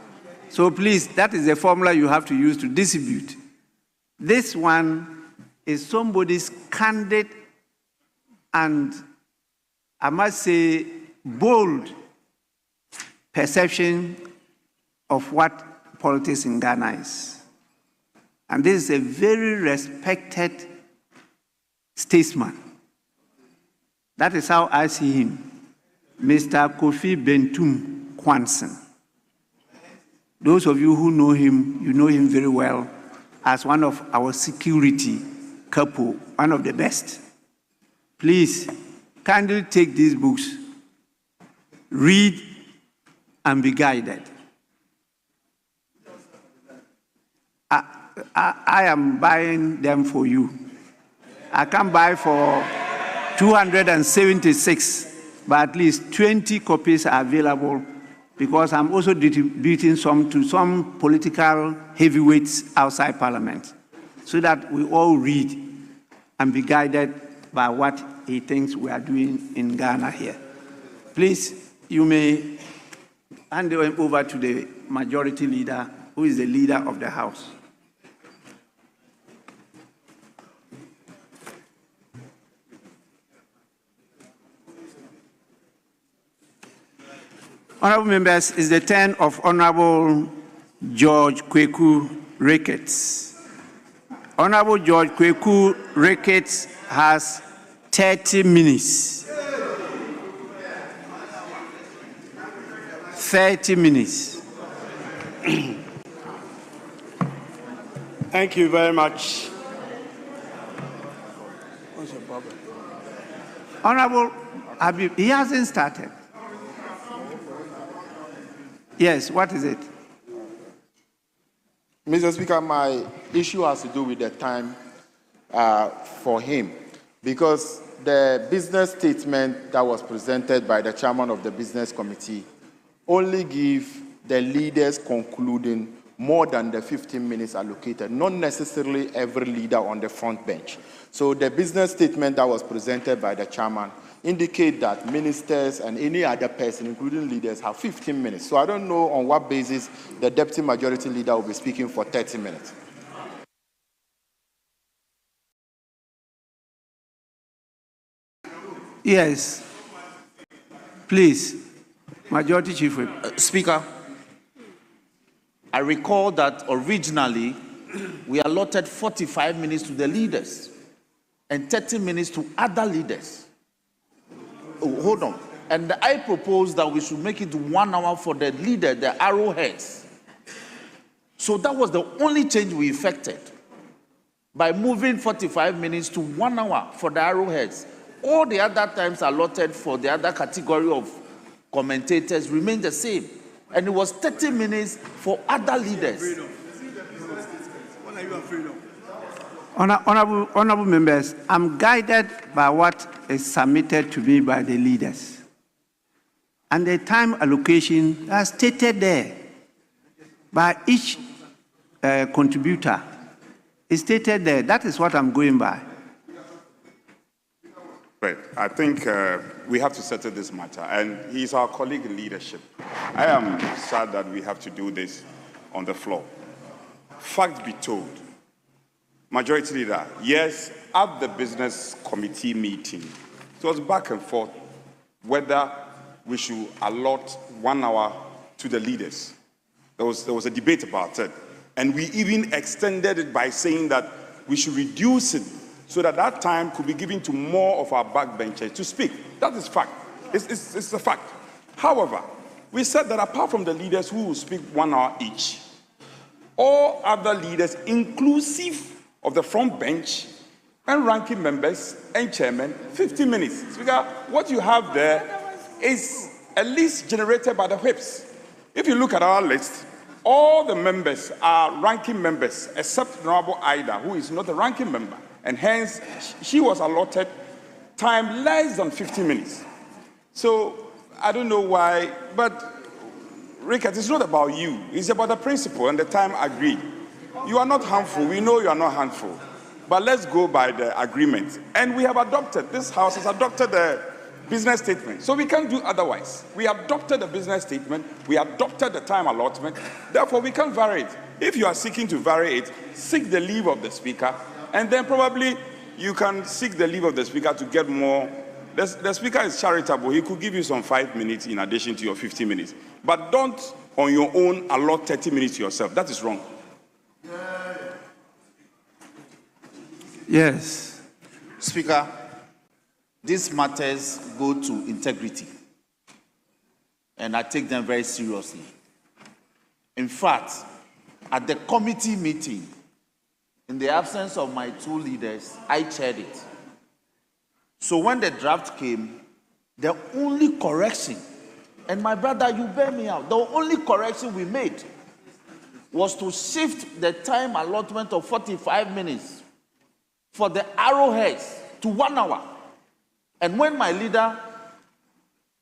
So please, that is the formula you have to use to distribute. This one is somebody's candid and, I must say, bold perception of what politics in Ghana is. And this is a very respected statesman. That is how I see him, Mr. Kofi Bentum Kwanson. Those of you who know him, you know him very well as one of our security couple, one of the best. Please, kindly take these books, read, and be guided. I am buying them for you. I can buy for 276, but at least 20 copies are available, because I'm also distributing some to some political heavyweights outside Parliament, so that we all read and be guided by what he thinks we are doing in Ghana here. Please, you may hand it over to the majority leader, who is the leader of the House. Honorable members, it's the turn of Honorable George Kweku Ricketts. Honorable George Kweku Ricketts has 30 minutes. 30 minutes. Thank you very much. What's your problem? Honorable Habib, he hasn't started. Yes, what is it? Mr. Speaker, my issue has to do with the time for him, because the business statement that was presented by the chairman of the business committee only give the leaders concluding more than the 15 minutes allocated, not necessarily every leader on the front bench. So the business statement that was presented by the chairman indicate that ministers and any other person, including leaders, have 15 minutes. So I don't know on what basis the deputy majority leader will be speaking for 30 minutes. Yes. Please, Majority Chief Whip. Speaker, I recall that originally we allotted 45 minutes to the leaders and 30 minutes to other leaders. Oh, hold on. And I proposed that we should make it 1 hour for the leader, the arrowheads. So that was the only change we effected by moving 45 minutes to 1 hour for the arrowheads. All the other times allotted for the other category of commentators remained the same. And it was 30 minutes for other leaders. Honorable members, I'm guided by what is submitted to me by the leaders. And the time allocation is stated there by each contributor. It's stated there. That is what I'm going by. Right. I think we have to settle this matter, and he's our colleague in leadership. I am sad that we have to do this on the floor. Fact be told, Majority Leader, yes, at the business committee meeting, it was back and forth whether we should allot 1 hour to the leaders. There was a debate about it, and we even extended it by saying that we should reduce it so that that time could be given to more of our backbenchers to speak. That is fact. It's a fact. However, we said that apart from the leaders who will speak 1 hour each, all other leaders, inclusive of the front bench and ranking members and chairmen, 50 minutes. Speaker, what you have there is a list generated by the whips. If you look at our list, all the members are ranking members, except Honorable Ida, who is not a ranking member. And hence, she was allotted time less than 50 minutes. So, I don't know why, but Rickett, it's not about you. It's about the principle and the time agreed. You are not harmful. We know you are not harmful. But let's go by the agreement. And we have adopted, this House has adopted the business statement. So we can't do otherwise. We adopted the business statement. We adopted the time allotment. Therefore, we can't vary it. If you are seeking to vary it, seek the leave of the Speaker. And then probably you can seek the leave of the Speaker to get more. The Speaker is charitable. He could give you some 5 minutes in addition to your 50 minutes. But don't, on your own, allot 30 minutes to yourself. That is wrong. Yes. Speaker, these matters go to integrity. And I take them very seriously. In fact, at the committee meeting, in the absence of my two leaders, I chaired it. So when the draft came, the only correction, and my brother, you bear me out, the only correction we made was to shift the time allotment of 45 minutes for the arrowheads to 1 hour. And when my leader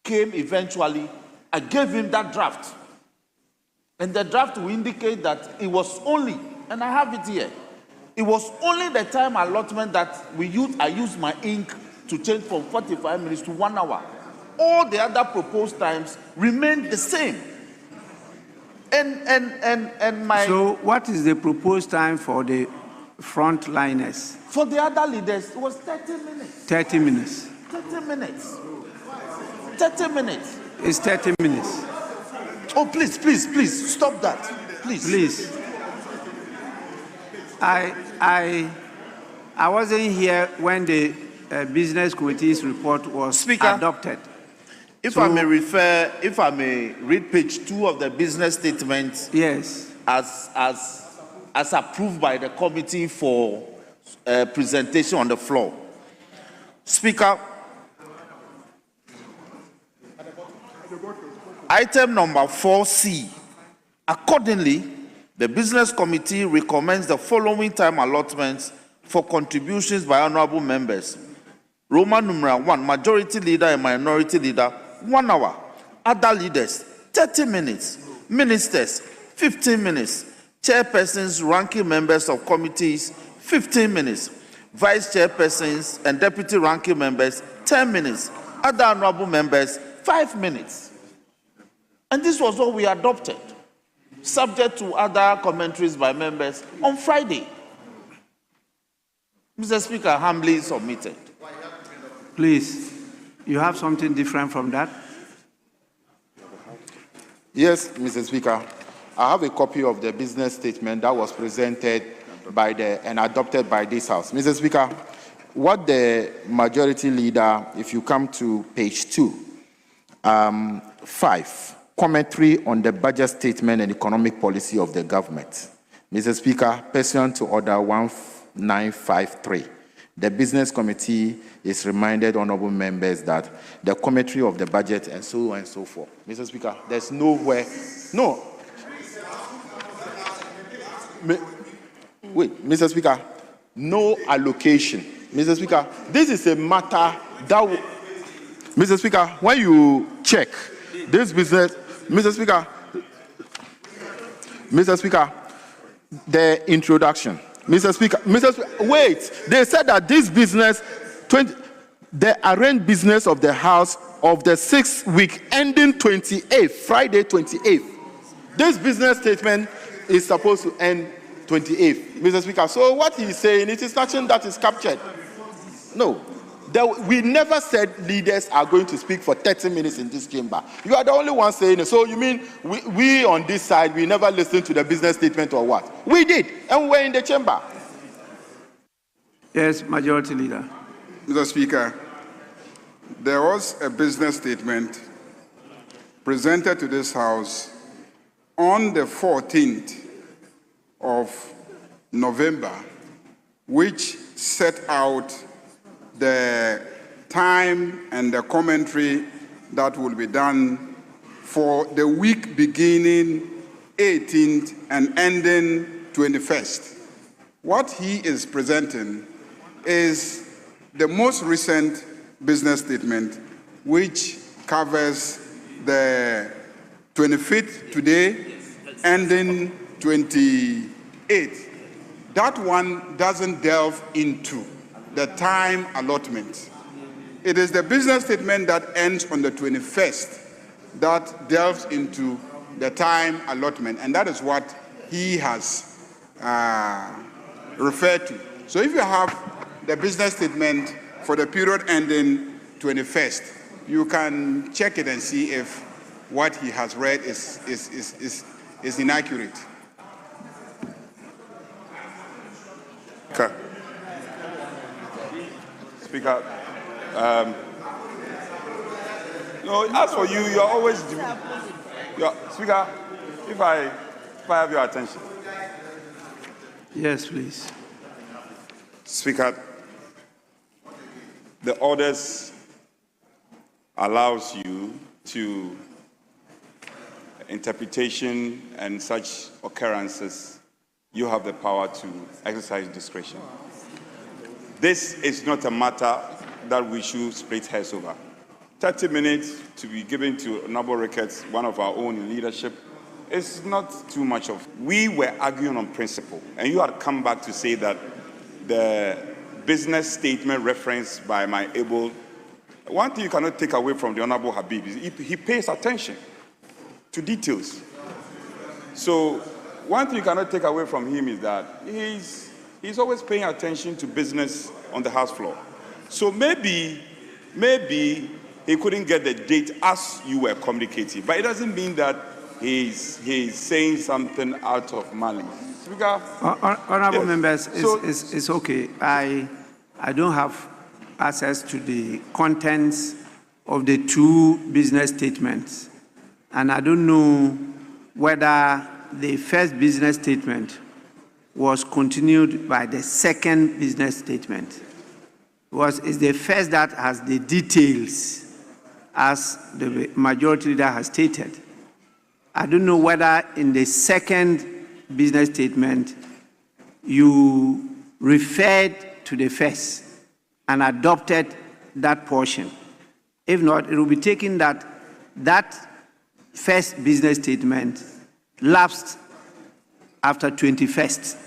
came eventually, I gave him that draft. And the draft will indicate that it was only, and I have it here, it was only the time allotment that I used my ink to change from 45 minutes to 1 hour. All the other proposed times remained the same. And my... So what is the proposed time for the frontliners? For the other leaders, it was 30 minutes. 30 minutes. 30 minutes. 30 minutes. It's 30 minutes. Oh, please, stop that. Please. I wasn't here when the business committee's report was adopted. If I may read page 2 of the business statement. Yes. As approved by the committee for presentation on the floor. Speaker, item number 4C. Accordingly, the business committee recommends the following time allotments for contributions by honorable members. Roman numeral 1, majority leader and minority leader, 1 hour. Other leaders, 30 minutes. Ministers, 15 minutes. chairpersons, ranking members of committees, 15 minutes. Vice chairpersons and deputy ranking members, 10 minutes. Other honorable members, 5 minutes. And this was what we adopted, subject to other commentaries by members on Friday. Mr. Speaker, humbly submitted. Please, you have something different from that? Yes, Mr. Speaker. I have a copy of the business statement that was presented by and adopted by this House. Mr. Speaker, what the majority leader, if you come to page 2, 5, commentary on the budget statement and economic policy of the government. Mr. Speaker, pursuant to Order 1953, the Business Committee is reminded, honorable members, that the commentary of the budget and so on and so forth. Mr. Speaker, there's nowhere, no. Wait, Mr. Speaker, no allocation. Mr. Speaker, this is a matter that, Mr. Speaker, when you check this business, Mr. Speaker, the introduction. Mr. Speaker, wait, they said that this business, the arranged business of the House of the 6th week ending 28th, Friday 28th. This business statement is supposed to end 28th, Mr. Speaker. So what he's saying, it is nothing that is captured. No. We never said leaders are going to speak for 30 minutes in this chamber. You are the only one saying it. So you mean we on this side, we never listened to the business statement or what? We did, and we were in the chamber. Yes, Majority Leader. Mr. Speaker, there was a business statement presented to this House on the 14th of November, which set out the time and the commentary that will be done for the week beginning 18th and ending 21st. What he is presenting is the most recent business statement, which covers the 25th today, ending 28th. That one doesn't delve into the time allotment. It is the business statement that ends on the 21st that delves into the time allotment, and that is what he has referred to. So if you have the business statement for the period ending 21st, you can check it and see if what he has read is inaccurate. Okay. Speaker, no, as for you, you're always Speaker, if I have your attention. Yes, please. Speaker, the orders allows you to interpretation and such occurrences, you have the power to exercise discretion. This is not a matter that we should split hairs over. 30 minutes to be given to Honorable Ricketts, one of our own in leadership, is not too much of. We were arguing on principle, and you had come back to say that the business statement referenced by my able. One thing you cannot take away from the Honorable Habib is he pays attention to details. So one thing you cannot take away from him is that he's always paying attention to business on the House floor. So maybe he couldn't get the date as you were communicating, but it doesn't mean that he's saying something out of malice. Speaker, Honorable yes. members, it's okay. I don't have access to the contents of the two business statements, and I don't know whether the first business statement was continued by the second business statement. It's the first that has the details, as the majority leader has stated. I don't know whether in the second business statement you referred to the first and adopted that portion. If not, it will be taken that that first business statement lapsed after 21st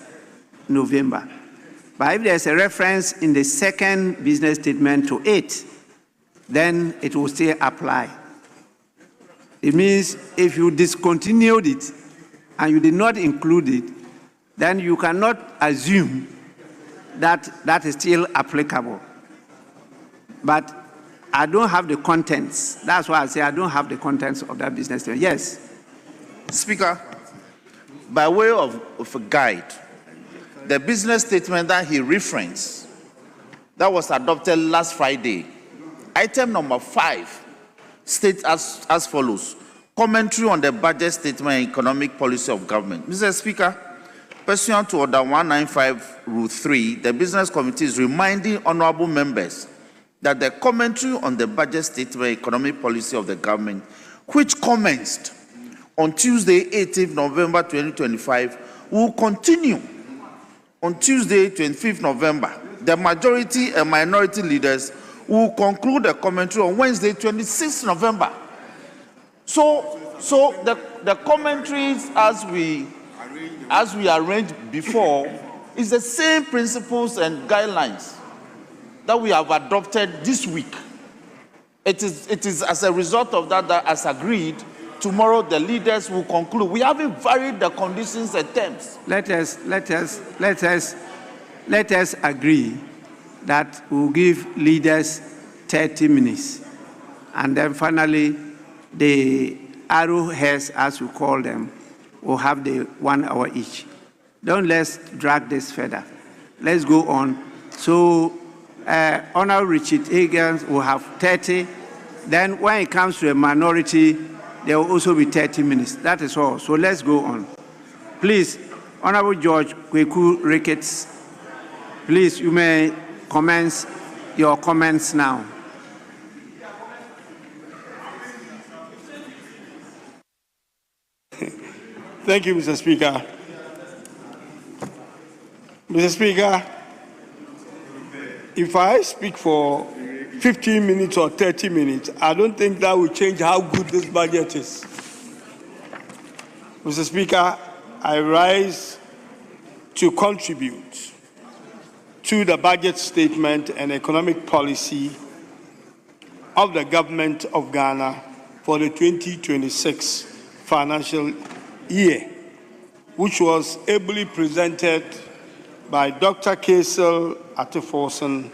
November. But if there's a reference in the second business statement to 8, then it will still apply. It means if you discontinued it and you did not include it, then you cannot assume that that is still applicable. But I don't have the contents. That's why I say I don't have the contents of that business statement. Yes. Speaker, by way of a guide, the business statement that he referenced, that was adopted last Friday, item number 5 states as follows: commentary on the budget statement and economic policy of government. Mr. Speaker, pursuant to Order 195, Rule 3, the Business Committee is reminding honorable members that the commentary on the budget statement and economic policy of the government, which commenced on Tuesday, 18th November 2025, will continue on Tuesday, 25th November. The majority and minority leaders will conclude the commentary on Wednesday, 26th November. So the commentaries as we arranged before is the same principles and guidelines that we have adopted this week. It is as a result of that, as agreed, tomorrow the leaders will conclude. We haven't varied the conditions and terms. Let us agree that we'll give leaders 30 minutes. And then finally, the arrowheads, as we call them, will have the 1 hour each. Don't let's drag this further. Let's go on. So, Honorable Richard Higgins will have 30. Then when it comes to a minority, there will also be 30 minutes. That is all. So let's go on. Please, Honorable George Kweku Ricketts, please, you may commence your comments now. Thank you, Mr. Speaker. Mr. Speaker, if I speak for 15 minutes or 30 minutes, I don't think that will change how good this budget is. Mr. Speaker, I rise to contribute to the budget statement and economic policy of the government of Ghana for the 2026 financial year, which was ably presented by Dr. Kaisel Ateforson,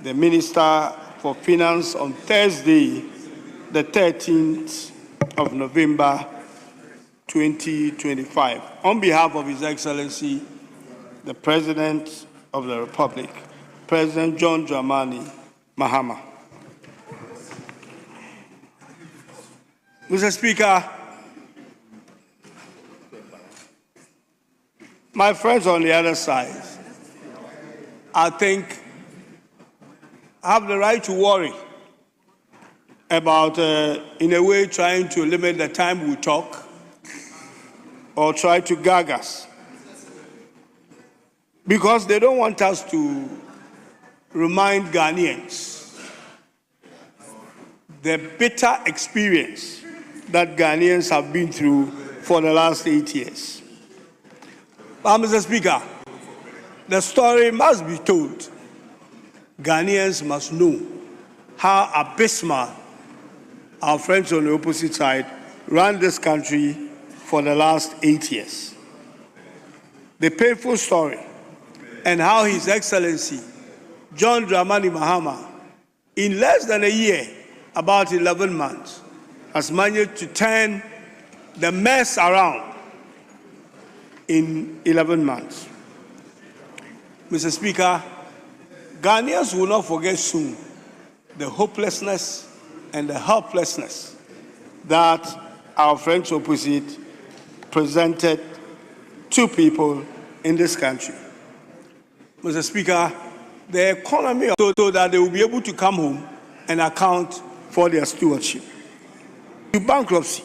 the Minister for Finance, on Thursday, the 13th of November, 2025, on behalf of His Excellency, the President of the Republic, President John Dramani Mahama. Mr. Speaker, my friends on the other side, I think, have the right to worry about, in a way, trying to limit the time we talk or try to gag us, because they don't want us to remind Ghanaians the bitter experience that Ghanaians have been through for the last 8 years. But, Mr. Speaker, the story must be told. Ghanaians must know how abysmal our friends on the opposite side ran this country for the last 8 years. The painful story, and how His Excellency John Dramani Mahama, in less than a year, about 11 months, has managed to turn the mess around in 11 months. Mr. Speaker, Ghanaians will not forget soon the hopelessness and the helplessness that our friends opposite presented to people in this country. Mr. Speaker, the economy, so that they will be able to come home and account for their stewardship. Bankruptcy,